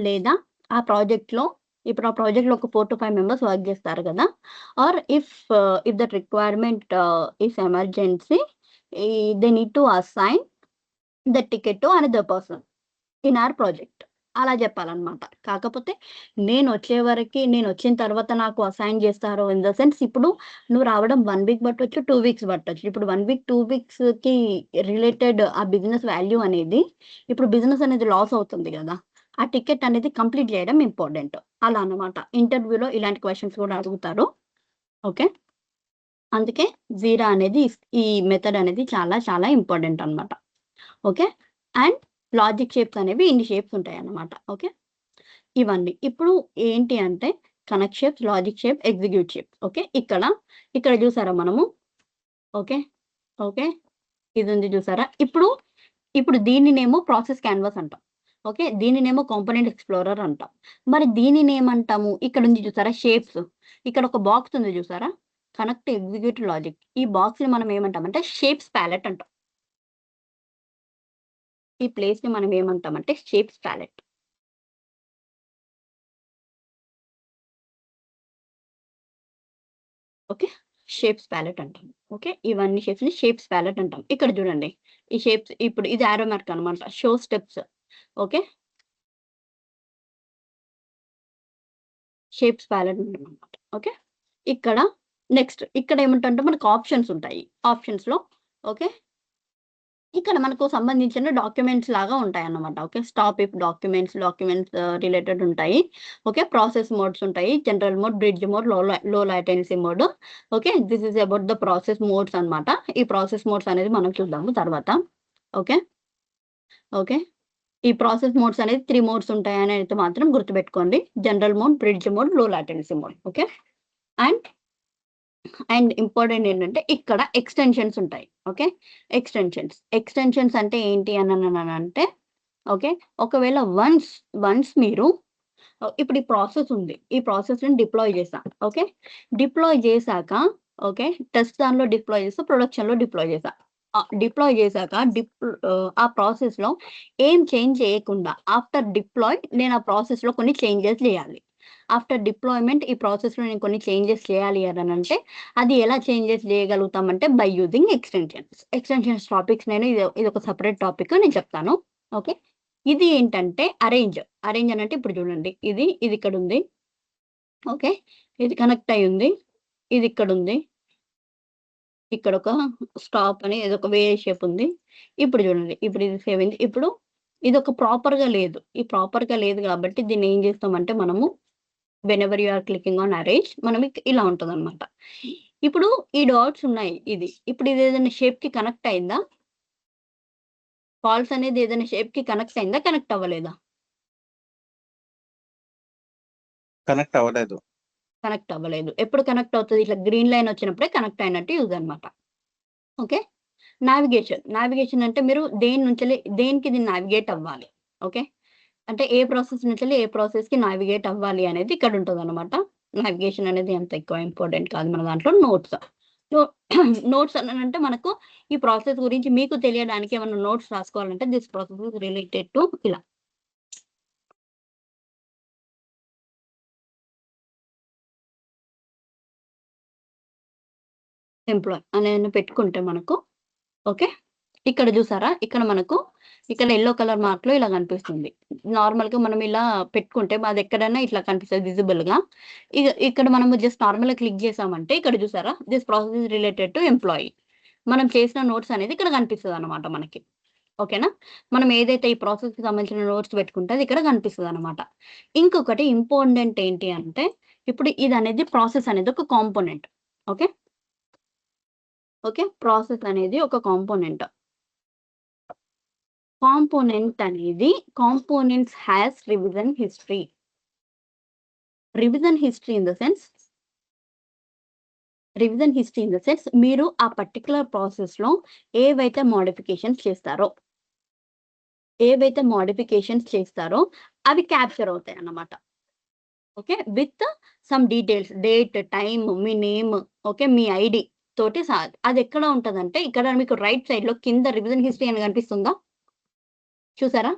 లేదా ఆ ప్రాజెక్ట్‌లో ఇప్పుడు ఆ ప్రాజెక్ట్‌లో ఒక 4 to 5 మెంబర్స్ వర్క్ చేస్తారు కదా! Or if that requirement is emergency they need to assign the ticket to another person in our project. అలా చెప్పాలన్నమాట. కాకపోతే నేను వచ్చిన తర్వాత నాకు అసైన్ చేస్తారు ఇన్ ద సెన్స్ ఇప్పుడు నువ్వు రావడం 1 వీక్ పట్టొచ్చు, 2 వీక్స్ పట్టొచ్చు. ఇప్పుడు 1 వీక్, 2 వీక్స్‌కి రిలేటెడ్ ఆ బిజినెస్ వాల్యూ అనేది ఇప్పుడు బిజినెస్ అనేది లాస్ అవుతుంది కదా! ఆ టికెట్ అనేది కంప్లీట్ చేయడం ఇంపార్టెంట్. అలా అన్నమాట. ఇంటర్వ్యూలో ఇలాంటి క్వెషన్స్ కూడా అడుగుతారు. ఓకే. అందుకే జీరా అనేది ఈ మెథడ్ అనేది చాలా చాలా ఇంపార్టెంట్ అన్నమాట. ఓకే. అండ్ లాజిక్ షేప్స్ అనేవి ఇన్ని షేప్స్ ఉంటాయన్నమాట. ఓకే. ఇవన్నీ. ఇప్పుడు ఏంటి అంటే connect shapes, logic shape, execute shapes. Okay. ఇక్కడ చూసారా మనము? ఓకే. ఇది ఉంది చూసారా? ఇప్పుడు దీనినేమో ప్రాసెస్ క్యాన్వాస్ అంటాం. ఓకే. దీనినేమో కాంపోనెంట్ ఎక్స్‌ప్లోరర్ అంటాం. మరి దీనినేమంటాము? ఇక్కడ ఉంది చూసారా షేప్స్. ఇక్కడ ఒక బాక్స్ ఉంది చూసారా? Connect, execute, logic. ఈ బాక్స్‌ని మనం ఏమంటామంటే షేప్స్ ప్యాలెట్ అంటాం. ఈ ప్లేస్‌ని మనం ఏమంటామంటే shapes palette. Okay. Shapes palette అంటాం. ఓకే. ఇవన్నీ షేప్స్‌ని షేప్స్ ప్యాలెట్ అంటాం. ఇక్కడ చూడండి. ఈ షేప్స్ ఇప్పుడు ఇది యారో మార్క్ అన్నమాట. Show steps. Okay. Shapes palette ఉంటుందన్నమాట. ఓకే. ఇక్కడ ఏముంటంటే మనకు ఆప్షన్స్ ఉంటాయి. ఆప్షన్స్‌లో ఓకే. ఇక్కడ మనకు సంబంధించిన డాక్యుమెంట్స్ లాగా ఉంటాయన్నమాట. Okay. Stop if documents related ఉంటాయి. ఓకే. ప్రాసెస్ మోడ్స్ ఉంటాయి. జనరల్ మోడ్, బ్రిడ్జ్ మోడ్, లో latency mode. Okay. This is about the process modes అన్నమాట. ఈ ప్రాసెస్ మోడ్స్ అనేది మనం చూద్దాము తర్వాత. ఓకే. ఈ ప్రాసెస్ మోడ్స్ అనేది 3 మోడ్స్ ఉంటాయని అయితే మాత్రం గుర్తుపెట్టుకోండి. జనరల్ మోడ్, బ్రిడ్జ్ మోడ్, లో latency mode. Okay. And important ఏంటంటే ఇక్కడ ఎక్స్‌టెన్షన్స్ ఉంటాయి. ఓకే. ఎక్స్‌టెన్షన్స్ అంటే ఏంటి అనంటే ఓకే. ఒకవేళ వన్స్ మీరు ఇప్పుడు ఈ ప్రాసెస్ ఉంది. ఈ ప్రాసెస్‌ని డిప్లాయ్ చేశా. ఓకే. డిప్లాయ్ చేశాక ఓకే. టెస్ట్ దానిలో డిప్లాయ్ చేస్తా, ప్రొడక్షన్‌లో డిప్లాయ్ చేశా. డిప్లాయ్ చేశాక ఆ ప్రాసెస్‌లో ఏం చేంజ్ చేయకుండా ఆఫ్టర్ డిప్లాయ్ నేను ఆ ప్రాసెస్‌లో కొన్ని చేంజెస్ చేయాలి. ఆఫ్టర్ డిప్లాయ్‌మెంట్ ఈ ప్రాసెస్‌లో నేను కొన్ని చేంజెస్ చేయాలి అనంటే అది ఎలా చేంజెస్ చేయగలుగుతామంటే by using extensions. Extensions topics నేను ఇదొక సెపరేట్ టాపిక్ నేను చెప్తాను. ఓకే. ఇది ఏంటంటే అరేంజ్. అరేంజ్ అనంటే ఇప్పుడు చూడండి. ఇది ఇక్కడుంది. ఓకే. ఇది కనెక్ట్ అయ్యి ఉంది. ఇది ఇక్కడుంది. ఇక్కడొక స్టాప్ అని ఏదొక వేరే షేప్ ఉంది. ఇప్పుడు చూడండి. ఇప్పుడు ఇది సేవ్ అయింది. ఇప్పుడు ఇదొక ప్రాపర్‌గా లేదు. ఈ ప్రాపర్‌గా లేదు కాబట్టి దీన్ని ఏం చేస్తామంటే మనము whenever you are clicking on arrange ఇలా ఉంటదనమాట. ఇప్పుడు ఈ డాట్స్ ఉన్నాయి ఇది. ఇప్పుడు ఇది ఏదైనా షేప్‌కి కనెక్ట్ అయిందా? ఫాల్స్ అనేది ఏదైనా షేప్‌కి కనెక్ట్ అయిందా? కనెక్ట్ అవ్వలేదా? కనెక్ట్ అవ్వలేదు. కనెక్ట్ అవ్వలేదు. ఎప్పుడు కనెక్ట్ అవుతది? ఇట్లా గ్రీన్ లైన్ వచ్చినప్పుడే కనెక్ట్ అయినట్టు యూజ్ అనమాట. ఓకే. నావిగేషన్ అంటే మీరు దేనికి ఇది నావిగేట్ అవ్వాలి. ఓకే. అంటే ఏ ప్రాసెస్ నుంచెల్లి ఏ ప్రాసెస్‌కి నావిగేట్ అవ్వాలి అనేది ఇక్కడ ఉంటదనమాట. నావిగేషన్ అనేది అంత ఎక్కువ ఇంపార్టెంట్ కాదు మన దాంట్లో. నోట్స్. నో నోట్స్ అనంటే మనకు ఈ ప్రాసెస్ గురించి మీకు తెలియడానికి ఏమన్నా నోట్స్ రాసుకోవాలంటే this process is related to ఇలా. ఎంప్లాయ్ అనేది పెట్టుకుంటే మనకు ఓకే. ఇక్కడ చూసారా? ఇక్కడ యెల్లో కలర్ మార్క్‌లో ఇలా కనిపిస్తుంది. నార్మల్‌గా మనం ఇలా పెట్టుకుంటే అదెక్కడైనా ఇట్లా కనిపిస్తది విజిబుల్‌గా. ఇక్కడ మనము జస్ట్ నార్మల్‌గా క్లిక్ చేసామంటే ఇక్కడ చూసారా? This process is related to employee. మనం చేసిన నోట్స్ అనేది ఇక్కడ కనిపిస్తదనమాట మనకి. ఓకేనా? మనం ఏదైతే ఈ ప్రాసెస్‌కి సంబంధించిన నోట్స్ పెట్టుకుంటే అది ఇక్కడ కనిపిస్తదనమాట. ఇంకొకటి ఇంపార్టెంట్ ఏంటి అంటే ఇప్పుడు ఇదనేది ప్రాసెస్ అనేది ఒక కాంపోనెంట్. ఓకే. ఓకే. ప్రాసెస్ అనేది ఒక component. Components has revision history. Revision history in the sense మీరు ఆ పర్టిక్యులర్ ప్రాసెస్‌లో ఏవైతే మోడిఫికేషన్స్ చేస్తారో అవి క్యాప్చర్ అవుతాయన్నమాట. Okay. With some details date, time, మీ నేమ్ ఓకే. మీ ఐడీ తోటి అదెక్కడ ఉంటదంటే ఇక్కడ మీకు రైట్ సైడ్‌లో కింద రివిజన్ హిస్టరీ అని కనిపిస్తుందా? చూసారా?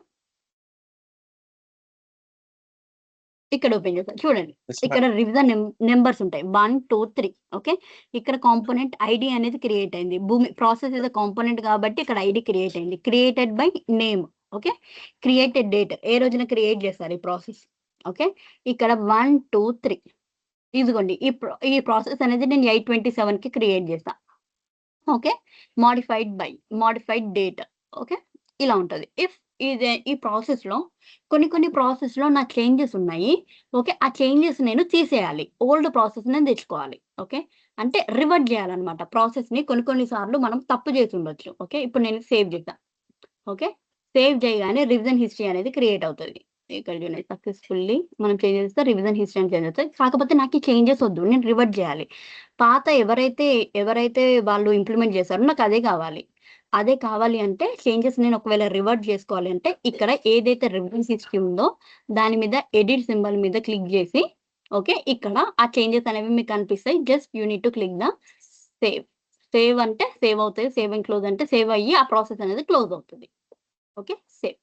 ఇక్కడ ఓపెన్ చేశాను. చూడండి. Yes, ఇక్కడ రివిజన్ నంబర్స్ ఉంటాయి. 1, 2, 3 ఓకే. ఇక్కడ కాంపోనెంట్ ఐడీ అనేది క్రియేట్ అయింది. ప్రాసెస్ ఇస్ ఎ కాంపోనెంట్ కాబట్టి ఇక్కడ ఐడీ క్రియేట్ అయింది. Created by name okay. Created date ఏ రోజున క్రియేట్ చేస్తారు ఈ ప్రాసెస్. ఓకే. ఇక్కడ 1, 2, 3 ఇదిగోండి. ఈ ప్రాసెస్ అనేది నేను 8/27కి క్రియేట్ చేశా. ఓకే. Modified date okay. ఇలా ఉంటది. ఈ ప్రాసెస్‌లో కొన్ని ప్రాసెస్‌లో నా చేంజెస్ ఉన్నాయి. ఓకే. ఆ చేంజెస్ నేను తీసేయాలి. ఓల్డ్ ప్రాసెస్ నేను తెచ్చుకోవాలి. ఓకే. అంటే రివర్ట్ చేయాలన్నమాట. ప్రాసెస్‌ని కొన్ని సార్లు మనం తప్పు చేసి ఉండొచ్చు. ఓకే. ఇప్పుడు నేను సేవ్ చేశా. ఓకే. సేవ్ చేయగానే రివిజన్ హిస్టరీ అనేది క్రియేట్ అవుతది. ఇక్కడ చూడండి సక్సెస్‌ఫుల్లీ మనం చేంజ్ చేస్తే రివిజన్ హిస్టరీ అని చేంజ్ అవుతది. కాకపోతే నాకు ఈ చేంజెస్ వద్దు. నేను రివర్ట్ చేయాలి. పాత ఎవరైతే వాళ్ళు ఇంప్లిమెంట్ చేశారో నాకు అదే కావాలి. అదే కావాలి అంటే చేంజెస్ నేను ఒకవేళ రివర్ట్ చేసుకోవాలి అంటే ఇక్కడ ఏదైతే రివిజన్ హిస్టరీ ఉందో దాని మీద ఎడిట్ సింబల్ మీద క్లిక్ చేసి ఓకే. ఇక్కడ ఆ చేంజెస్ అనేవి మీకు కనిపిస్తాయి. Just you need to click the save. Save అంటే సేవ్ అవుతది. సేవ్ అండ్ క్లోజ్ అంటే సేవ్ అయ్యి ఆ ప్రాసెస్ అనేది క్లోజ్ అవుతది. ఓకే. సేవ్.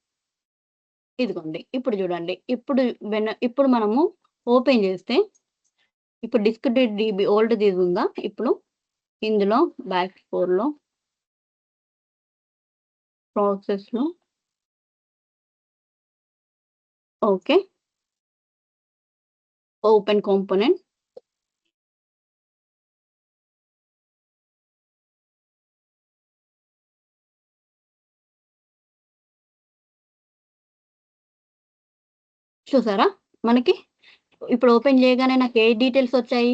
ఇదిగోండి. ఇప్పుడు చూడండి. ఇప్పుడు మనము ఓపెన్ చేస్తే ఇప్పుడు డిస్క్‌టెడ్ డీబీ ఓల్డ్‌ది ఉందా? ఇప్పుడు ఇందులో బ్యాక్ 4లో ప్రాసెస్‌లో ఓకే. Open component. చూసారా? మనకి ఇప్పుడు ఓపెన్ చేయగానే నాకు ఏ డీటెయిల్స్ వచ్చాయి?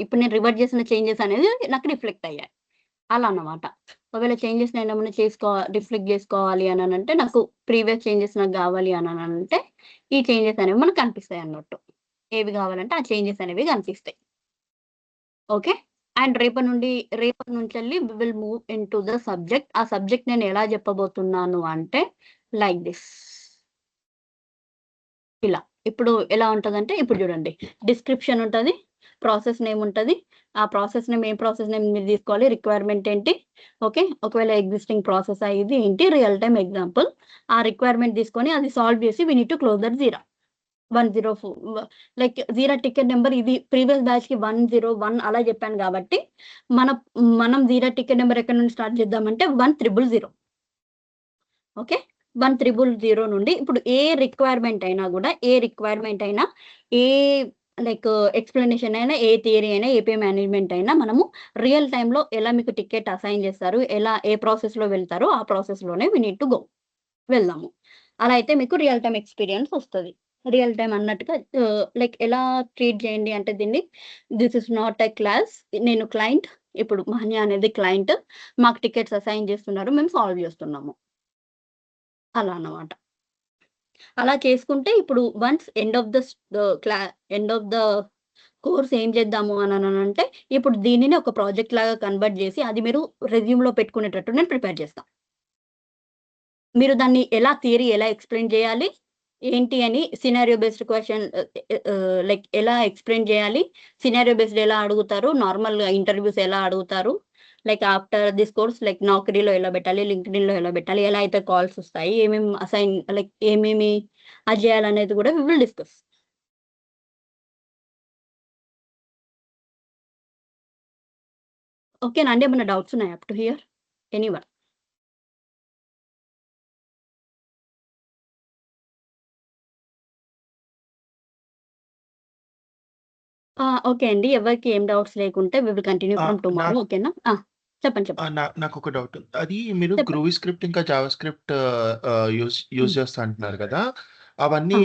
ఇప్పుడు నేను రివర్ట్ చేసిన చేంజెస్ అనేది నాకు రిఫ్లెక్ట్ అయ్యాయి. అలా అన్నమాట. ఒకవేళ చేంజెస్ నేనేమన్నా రిఫ్లెక్ట్ చేసుకోవాలి అనంటే నాకు ప్రీవియస్ చేంజెస్ నాకు కావాలి అనంటే ఈ చేంజెస్ అనేవి మనకు కనిపిస్తాయి అన్నట్టు. ఏవి కావాలంటే ఆ చేంజెస్ అనేవి కనిపిస్తాయి. ఓకే. అండ్ రేపటి నుంచెల్లి we will move into the subject. ఆ సబ్జెక్ట్ నేను ఎలా చెప్పబోతున్నాను అంటే లైక్ దిస్. ఇలా. ఇప్పుడు ఎలా ఉంటదంటే, ఇప్పుడు చూడండి డిస్క్రిప్షన్ ఉంటది, ప్రాసెస్ నేమ్ ఉంటది. ఆ ప్రాసెస్ నేమ్ ఏ ప్రాసెస్ నేమ్ మీరు తీసుకోవాలి, రిక్వైర్మెంట్ ఏంటి, ఓకే. ఒకవేళ ఎగ్జిస్టింగ్ ప్రాసెస్ ఇది ఏంటి, రియల్ టైమ్ ఎగ్జాంపుల్. ఆ రిక్వైర్మెంట్ తీసుకొని అది సాల్వ్ చేసి we need to close that Jira. 104 like Jira ticket number ఇది ప్రీవియస్ బ్యాచ్‌కి 101 అలా చెప్పాను కాబట్టి, మనం జీరా టికెట్ నెంబర్ ఎక్కడి నుండి స్టార్ట్ చేద్దామంటే 1000. ఓకే. 1000 నుండి ఇప్పుడు ఏ రిక్వైర్మెంట్ అయినా, ఏ లైక్ ఎక్స్‌ప్లనేషన్ అయినా, ఏ థియరీ అయినా, ఏపీఐ మేనేజ్‌మెంట్ అయినా మనము రియల్ టైమ్‌లో ఎలా మీకు టికెట్ అసైన్ చేస్తారు, ఎలా ఏ ప్రాసెస్‌లో వెళ్తారో ఆ ప్రాసెస్‌లోనే వి నీడ్ టు గో. వెళ్దాము. అలా అయితే మీకు రియల్ టైమ్ ఎక్స్‌పీరియన్స్ వస్తది. రియల్ టైమ్ అన్నట్టుగా లైక్ ఎలా ట్రీట్ చేయండి అంటే దీన్ని, this is not a class. నేను క్లయింట్. ఇప్పుడు మహన్య అనేది క్లయింట్. మాకు టికెట్స్ అసైన్ చేస్తున్నారు. మేము సాల్వ్ చేస్తున్నాము. అలా అన్నమాట. అలా చేసుకుంటే ఇప్పుడు once end of the course ఏం చేద్దాము అననంటే, ఇప్పుడు దీనిని ఒక ప్రాజెక్ట్ లాగా కన్వర్ట్ చేసి అది మీరు రెజ్యూమ్‌లో పెట్టుకునేటట్టు నేను ప్రిపేర్ చేస్తా. మీరు దాన్ని థియరీ ఎలా ఎక్స్‌ప్లెయిన్ చేయాలి, ఏంటి అని సినారియో బేస్డ్ క్వెషన్ లైక్ ఎలా ఎక్స్‌ప్లెయిన్ చేయాలి, సినారియో బేస్డ్ ఎలా అడుగుతారు, నార్మల్‌గా ఇంటర్వ్యూస్ ఎలా అడుగుతారు, like after this course like నౌకరీలో ఎలా పెట్టాలి, లింక్డ్ఇన్‌లో ఎలా పెట్టాలి, ఎలా అయితే కాల్స్ వస్తాయి, ఏమేమి అది చేయాలనేది కూడా వి విల్ డిస్కస్. ఓకేనా అండి? ఏమైనా డౌట్స్ ఉన్నాయా up to here? Anyone? Okay అండి. ఎవరికి ఏం డౌట్స్ లేకుంటే we will continue from tomorrow. నాకు ఓకేనా? చెప్పండి. నాకొక డౌట్. అది మీరు చెప్పండి. గ్రూవీ స్క్రిప్ట్ ఇంకా జావా స్క్రిప్ట్ యూజ్ చేస్తా అంటున్నారు కదా! అవన్నీ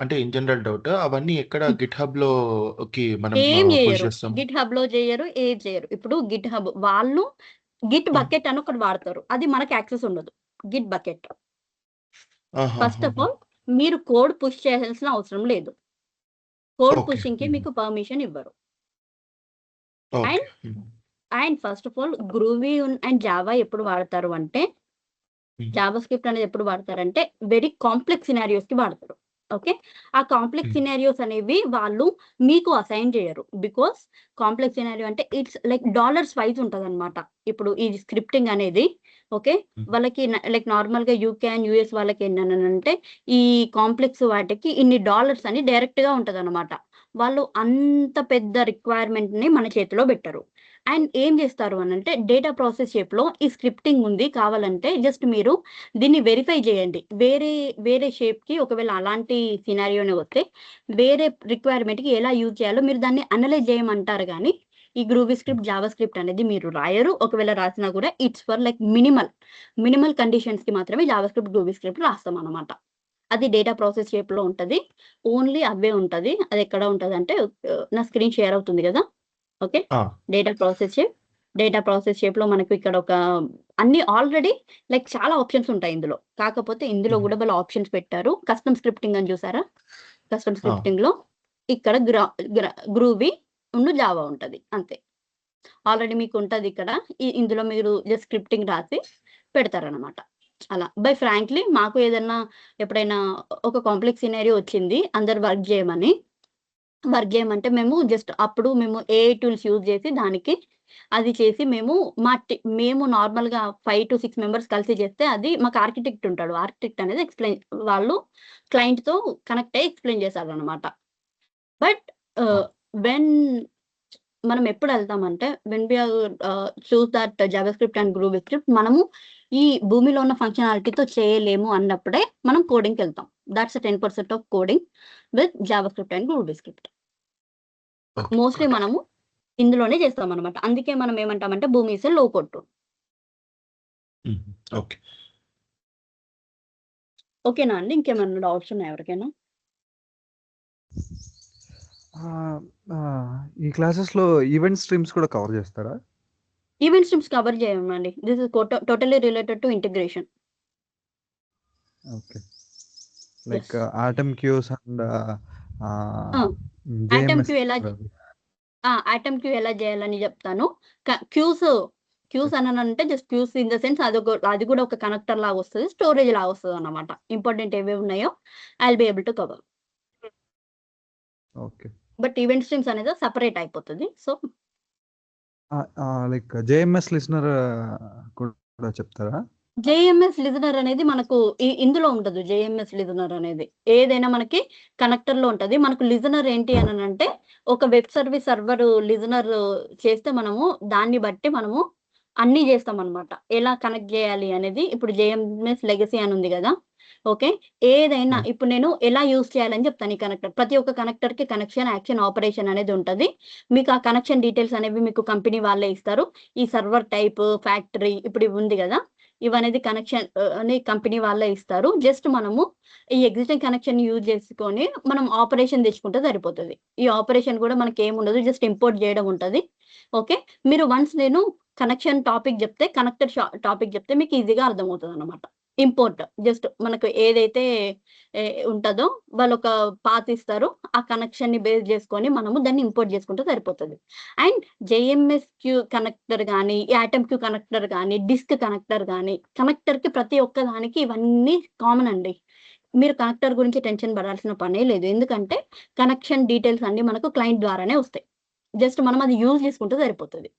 అంటే ఇన్ జనరల్ డౌట్. అవన్నీ ఎక్కడ గిట్‌హబ్‌లోకి మనం ఏం పుష్ చేయరు. చేస్తాం? గిట్‌హబ్‌లో చేయరు. ఏది చేయరు. ఇప్పుడు గిట్‌హబ్ వాళ్ళు గిట్ హ్మ్. బకెట్ అని ఒకటి వాడతారు. అది మనకి యాక్సెస్ ఉండదు. Git bucket. ఫస్ట్ ఆఫ్ ఆహాహాహా! ఆల్ మీరు కోడ్ పుష్ చేయాల్సిన అవసరం లేదు. Code okay. పుషింగ్‌కి మీకు పర్మిషన్ ఇవ్వరు. Okay. And first of all groovy and Java ఎప్పుడు వాడతారు అంటే, జావా స్క్రిప్ట్ అనేది ఎప్పుడు వాడతారంటే వెరీ కాంప్లెక్స్ సినారియోస్‌కి వాడతారు. ఓకే. ఆ కాంప్లెక్స్ సినారియోస్ అనేవి వాళ్ళు మీకు అసైన్ చేయరు. బికాజ్ కాంప్లెక్స్ సినారియో అంటే ఇట్స్ లైక్ డాలర్స్ వైస్ ఉంటదన్నమాట. ఇప్పుడు ఈ స్క్రిప్టింగ్ అనేది ఓకే. వాళ్ళకి లైక్ నార్మల్‌గా యూకే అండ్ యూఎస్ వాళ్ళకి ఏంటనంటే ఈ కాంప్లెక్స్ వాటికి ఇన్ని డాలర్స్ అని డైరెక్ట్‌గా ఉంటదన్నమాట. వాళ్ళు అంత పెద్ద రిక్వైర్మెంట్‌ని మన చేతిలో పెట్టరు. అండ్ ఏం చేస్తారు అనంటే డేటా ప్రాసెస్ షేప్‌లో ఈ స్క్రిప్టింగ్ ఉంది కావాలంటే జస్ట్ మీరు దీన్ని వెరిఫై చేయండి. వేరే షేప్‌కి ఒకవేళ అలాంటి సినారియోనే వస్తే వేరే రిక్వైర్మెంట్‌కి ఎలా యూజ్ చేయాలో మీరు దాన్ని అనలైజ్ చేయమంటారు గానీ, ఈ గ్రూవీ స్క్రిప్ట్, జావా స్క్రిప్ట్ అనేది మీరు రాయరు. ఒకవేళ రాసినా కూడా ఇట్స్ ఫర్ లైక్ మినిమల్ కండిషన్స్‌కి మాత్రమే జావా స్క్రిప్ట్, గ్రూవీ స్క్రిప్ట్ రాస్తామనమాట. అది డేటా ప్రాసెస్ షేప్‌లో ఉంటది. ఓన్లీ అవే ఉంటది. అది ఎక్కడ ఉంటదంటే నా స్క్రీన్ షేర్ అవుతుంది గదా! ఓకే. ఆ! డేటా ప్రాసెస్ షేప్‌లో మనకు ఇక్కడ అన్ని ఆల్రెడీ లైక్ చాలా ఆప్షన్స్ ఉంటాయి ఇందులో. కాకపోతే ఇందులో హ్మ్. గూడా వాళ్ళు ఆప్షన్స్ పెట్టారు. కస్టమ్ స్క్రిప్టింగ్ అని చూసారా? కస్టమ్ ఆ! స్క్రిప్టింగ్‌లో ఇక్కడ గ్రూవీ జావా ఉంటది. అంతే. ఆల్రెడీ మీకు ఉంటది ఇక్కడ. ఇందులో మీరు జస్ట్ స్క్రిప్టింగ్ రాసి పెడతారనమాట. అలా. ఫ్రాంక్లీ మాకు ఏదన్నా ఎప్పుడైనా ఒక కాంప్లెక్స్ సినారియో వచ్చింది. అందరూ వర్క్ చేయమంటే అప్పుడు మేము ఏఐ టూల్స్ యూజ్ చేసి దానికి అది చేసి మేము నార్మల్‌గా 5-6 మెంబర్స్ కలిసి చేస్తే అది మాకు ఆర్కిటెక్ట్ ఉంటాడు. ఆర్కిటెక్ట్ అనేది వాళ్ళు క్లయింట్‌తో కనెక్ట్ అయ్యి ఎక్స్‌ప్లెయిన్ చేశారనమాట. But ah! వెన్ మనం ఎప్పుడెళ్తామంటే when we choose that JavaScript and groovy script మనము ఈ భూమిలో ఉన్న ఫంక్షనాలిటీతో చేయలేము అన్నప్పుడే మనం కోడింగ్‌కెళ్తాం. That's 10% of coding with JavaScript and groovy script. Okay. Mostly got it. మనము ఇందులోనే చేస్తామనమాట. అందుకే మనం ఏమంటామంటే భూమి ఈస్ ఎ లో కోడ్ టూల్. హుహు. ఓకే. ఓకేనా అండి? ఇంకేమన్నా డౌట్స్ ఉన్నాయా ఎవరికైనా? ఈ క్లాసెస్‌లో ఈవెంట్ స్ట్రీమ్స్ కూడా కవర్ చేస్తారా? ఈవెంట్ స్ట్రీమ్స్ కవర్ చేయమండి. This is totally related to integration. Okay. Yes. Like atom queues and ah! Atom JMS queue ఎలా ఆటమ్ క్యూ ఎలా చేయాలని చెప్తాను. క్యూస్ అననంటే just queues in the sense అది కూడా ఒక కనెక్టర్ లాగా వస్తది. స్టోరేజ్ లాగా వస్తదన్నమాట. ఇంపార్టెంట్ ఏవేవి ఉన్నాయో I will be able to cover. Okay. But event streams అనేది సెపరేట్ అయిపోతది. సో లైక్ జేఎంఎస్ లిసనర్ కూడా చెప్తారా? జేఎంఎస్ లిజనర్ అనేది మనకు ఇందులో ఉండదు. జేఎంఎస్ లిజనర్ అనేది ఏదైనా మనకి కనెక్టర్‌లో ఉంటది. మనకు లిజనర్ ఏంటి అనంటే ఒక వెబ్ సర్వీస్ సర్వర్ లిజనర్ చేస్తే మనము దాన్ని బట్టి మనము అన్నీ చేస్తామనమాట. ఎలా కనెక్ట్ చేయాలి అనేది ఇప్పుడు జేఎంఎస్ లెగసీ అని ఉంది గదా! ఓకే. ఏదైనా యాహ్! ఇప్పుడు నేను ఎలా యూజ్ చేయాలని చెప్తాను ఈ కనెక్టర్. ప్రతి ఒక్క కనెక్టర్‌కి కనెక్షన్, యాక్షన్, ఆపరేషన్ అనేది ఉంటది. మీకు ఆ కనెక్షన్ డీటెయిల్స్ అనేవి మీకు కంపెనీ వాళ్ళే ఇస్తారు. ఈ సర్వర్ టైప్, ఫ్యాక్టరీ ఇప్పుడు ఇవి ఉంది గదా! ఇవనేది కనెక్షన్ అని కంపెనీ వాళ్ళే ఇస్తారు. జస్ట్ మనము ఈ ఎగ్జిస్టింగ్ కనెక్షన్‌ని యూజ్ చేసుకొని మనం ఆపరేషన్ తెచ్చుకుంటే సరిపోతది. ఈ ఆపరేషన్ కూడా మనకేముండదు. జస్ట్ ఇంపోర్ట్ చేయడం ఉంటది. ఓకే. మీరు వన్స్ నేను కనెక్షన్ టాపిక్ చెప్తే, కనెక్టర్ టాపిక్ చెప్తే మీకు ఈజీగా అర్థమవుతదనమాట. ఇంపోర్ట్ జస్ట్ మనకు ఏదైతే ఏ ఉంటదో వాళ్ళొక పాత్ ఇస్తారు. ఆ కనెక్షన్‌ని బేస్ చేసుకొని మనము దాన్ని ఇంపోర్ట్ చేసుకుంటే సరిపోతది. అండ్ జేఎంఎస్‌క్యూ కనెక్టర్ గాని, యాటమ్‌క్యూ కనెక్టర్ గాని, డిస్క్ కనెక్టర్ గాని, కనెక్టర్‌కి ప్రతి ఒక్క దానికి ఇవన్నీ కామన్ అండి. మీరు కనెక్టర్ గురించి టెన్షన్ పడాల్సిన పనే లేదు. ఎందుకంటే కనెక్షన్ డీటెయిల్స్ అన్నీ మనకు క్లయింట్ ద్వారానే వస్తాయి. జస్ట్ మనం అది యూజ్ చేసుకుంటే సరిపోతది.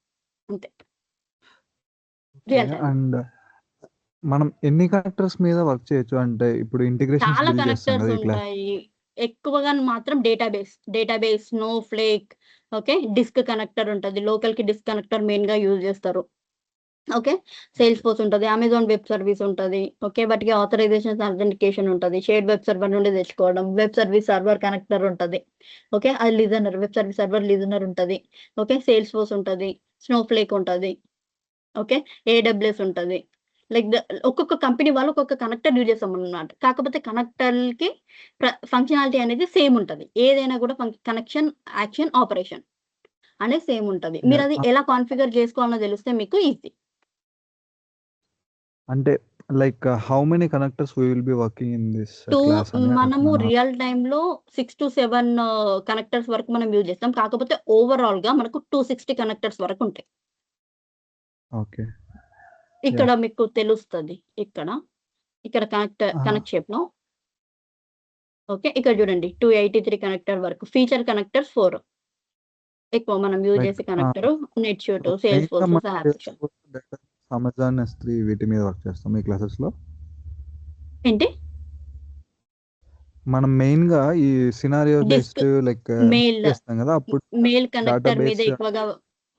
అంతే. ఓకే. Real time. అండ్ మనం ఎన్ని కనెక్టర్స్ మీద వర్క్ చేయొచ్చు? అంటే ఇప్పుడు ఇంటిగ్రేషన్స్ చాలా బిల్డ్ చేస్తాం కనెక్టర్స్ కదా! ఈ క్లాస్ ఉంటాయి. ఎక్కువగా మాత్రం database, Snowflake, okay. Disk connector ఉంటది. లోకల్‌కి డిస్క్ కనెక్టర్ మెయిన్‌గా యూజ్ చేస్తారు. ఓకే. Sales okay. ఫోర్స్ ఉంటది. అమెజాన్ వెబ్ సర్వీస్ ఉంటది. ఓకే. వాటికి ఆథరైజేషన్స్, అథెంటికేషన్ ఉంటది. షేర్డ్ వెబ్ సర్వర్ నుండి తెచ్చుకోవడం. వెబ్ సర్వీస్ సర్వర్ కనెక్టర్ ఉంటది. ఓకే. అది listener. Web service server listener ఉంటది. ఓకే. సేల్స్ ఫోర్స్ ఉంటది. స్నోఫ్లేక్ ఉంటది. ఓకే. ఏడబ్ల్యూఎస్ ఉంటది. లైక్ ఒక్కొక్క కంపెనీ వాళ్ళు ఒక్కొక్క కనెక్టర్ యూజ్ చేస్తామన్నమాట. కాకపోతే కనెక్టర్‌కి ఫంక్షనాలిటీ అనేది సేమ్ ఉంటది. ఏదైనా కూడా కనెక్షన్, యాక్షన్, ఆపరేషన్ అనేది సేమ్ ఉంటది. యాహ్! మీరది ఎలా కాన్ఫిగర్ చేసుకోవాలో తెలిస్తే మీకు ఈజీ. అంటే like how many connectors we will be working in this 2 class అని మనము అడుగుతున్నాను. రియల్ టైమ్‌లో 6-7 కనెక్టర్స్ వరకు మనం యూజ్ చేస్తాం. కాకపోతే ఓవరాల్‌గా మనకు 260 కనెక్టర్స్ వరకు ఉంటాయి. ఓకే. ఇక్కడ యాహ్! మీకు తెలుస్తది. ఇక్కడ ఆ! కనెక్ట్ షేప్‌లో ఓకే. ఇక్కడ చూడండి 283 కనెక్టర్ వరకు. ఫీచర్ కనెక్టర్స్ 4 ఎక్కువ మనం యూజ్ లైక్ చేసే కనెక్టరు నెట్‌షూట్, సేల్స్ మెయిన్‌గా ఫోర్స్, మనం సాప్. అమెజాన్ S3 వీటి మీద వర్క్ చేస్తాం ఈ క్లాసెస్‌లో. ఏంటి? మనం మెయిన్‌గా ఈ scenario disk, based like mail, చేస్తాం కదా! అప్పుడు మెయిల్ కనెక్టర్ మీద డేటాబేస్ ఎక్కువగా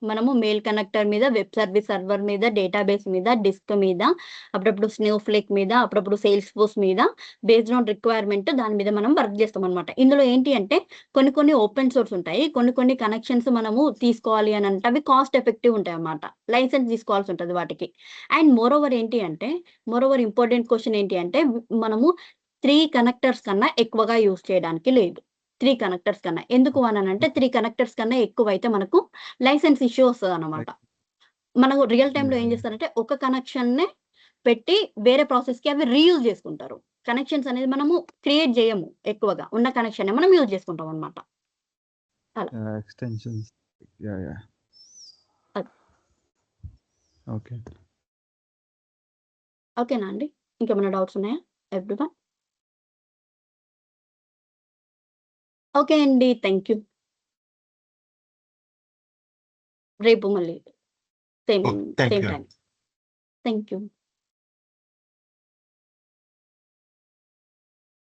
మనము మెయిల్ కనెక్టర్ మీద, వెబ్ సర్వీస్ సర్వర్ మీద, డేటాబేస్ మీద, డిస్క్ మీద, అప్పుడప్పుడు స్నోఫ్లేక్ మీద, అప్పుడప్పుడు సేల్స్ ఫోర్స్ మీద బేస్డ్ ఆన్ రిక్వైర్మెంట్ దాని మీద మనం వర్క్ చేస్తామనమాట. ఇందులో ఏంటి అంటే కొన్ని ఓపెన్ సోర్స్ ఉంటాయి. కొన్ని కనెక్షన్స్ మనము తీసుకోవాలి అనంటే అవి కాస్ట్ ఎఫెక్టివ్ ఉంటాయన్నమాట. లైసెన్స్ తీసుకోవాల్సి ఉంటది వాటికి. అండ్ మోరోవర్ ఏంటి అంటే ఇంపార్టెంట్ క్వెషన్ ఏంటి అంటే మనము 3 కనెక్టర్స్ కన్నా ఎక్కువగా యూజ్ చేయడానికి లేదు. 3 కనెక్టర్స్ కన్నా. ఎందుకు అనంటే 3 కనెక్టర్స్ కన్నా ఎక్కువైతే మనకు లైసెన్స్ ఇష్యూ వస్తదనమాట. లైక్ మనం రియల్ టైమ్‌లో ఏం యాహ్! చేస్తారంటే ఒక కనెక్షన్‌నే పెట్టి వేరే ప్రాసెస్‌కి అవి రీయూజ్ చేసుకుంటారు. కనెక్షన్స్ అనేది మనము క్రియేట్ జేయము ఎక్కువగా. ఉన్న కనెక్షన్‌నే మనం యూజ్ చేసుకుంటాం అన్నమాట. అలా. యాహ్! Extensions yeah! అది. ఓకే. ఓకేనా అండి? ఇంకేమైనా డౌట్స్ ఉన్నాయా ఎవ్రీవన్? ఓకే అండి. Thank you. రేపు మళ్ళీ same okay. Thank same you. Time. Thank you.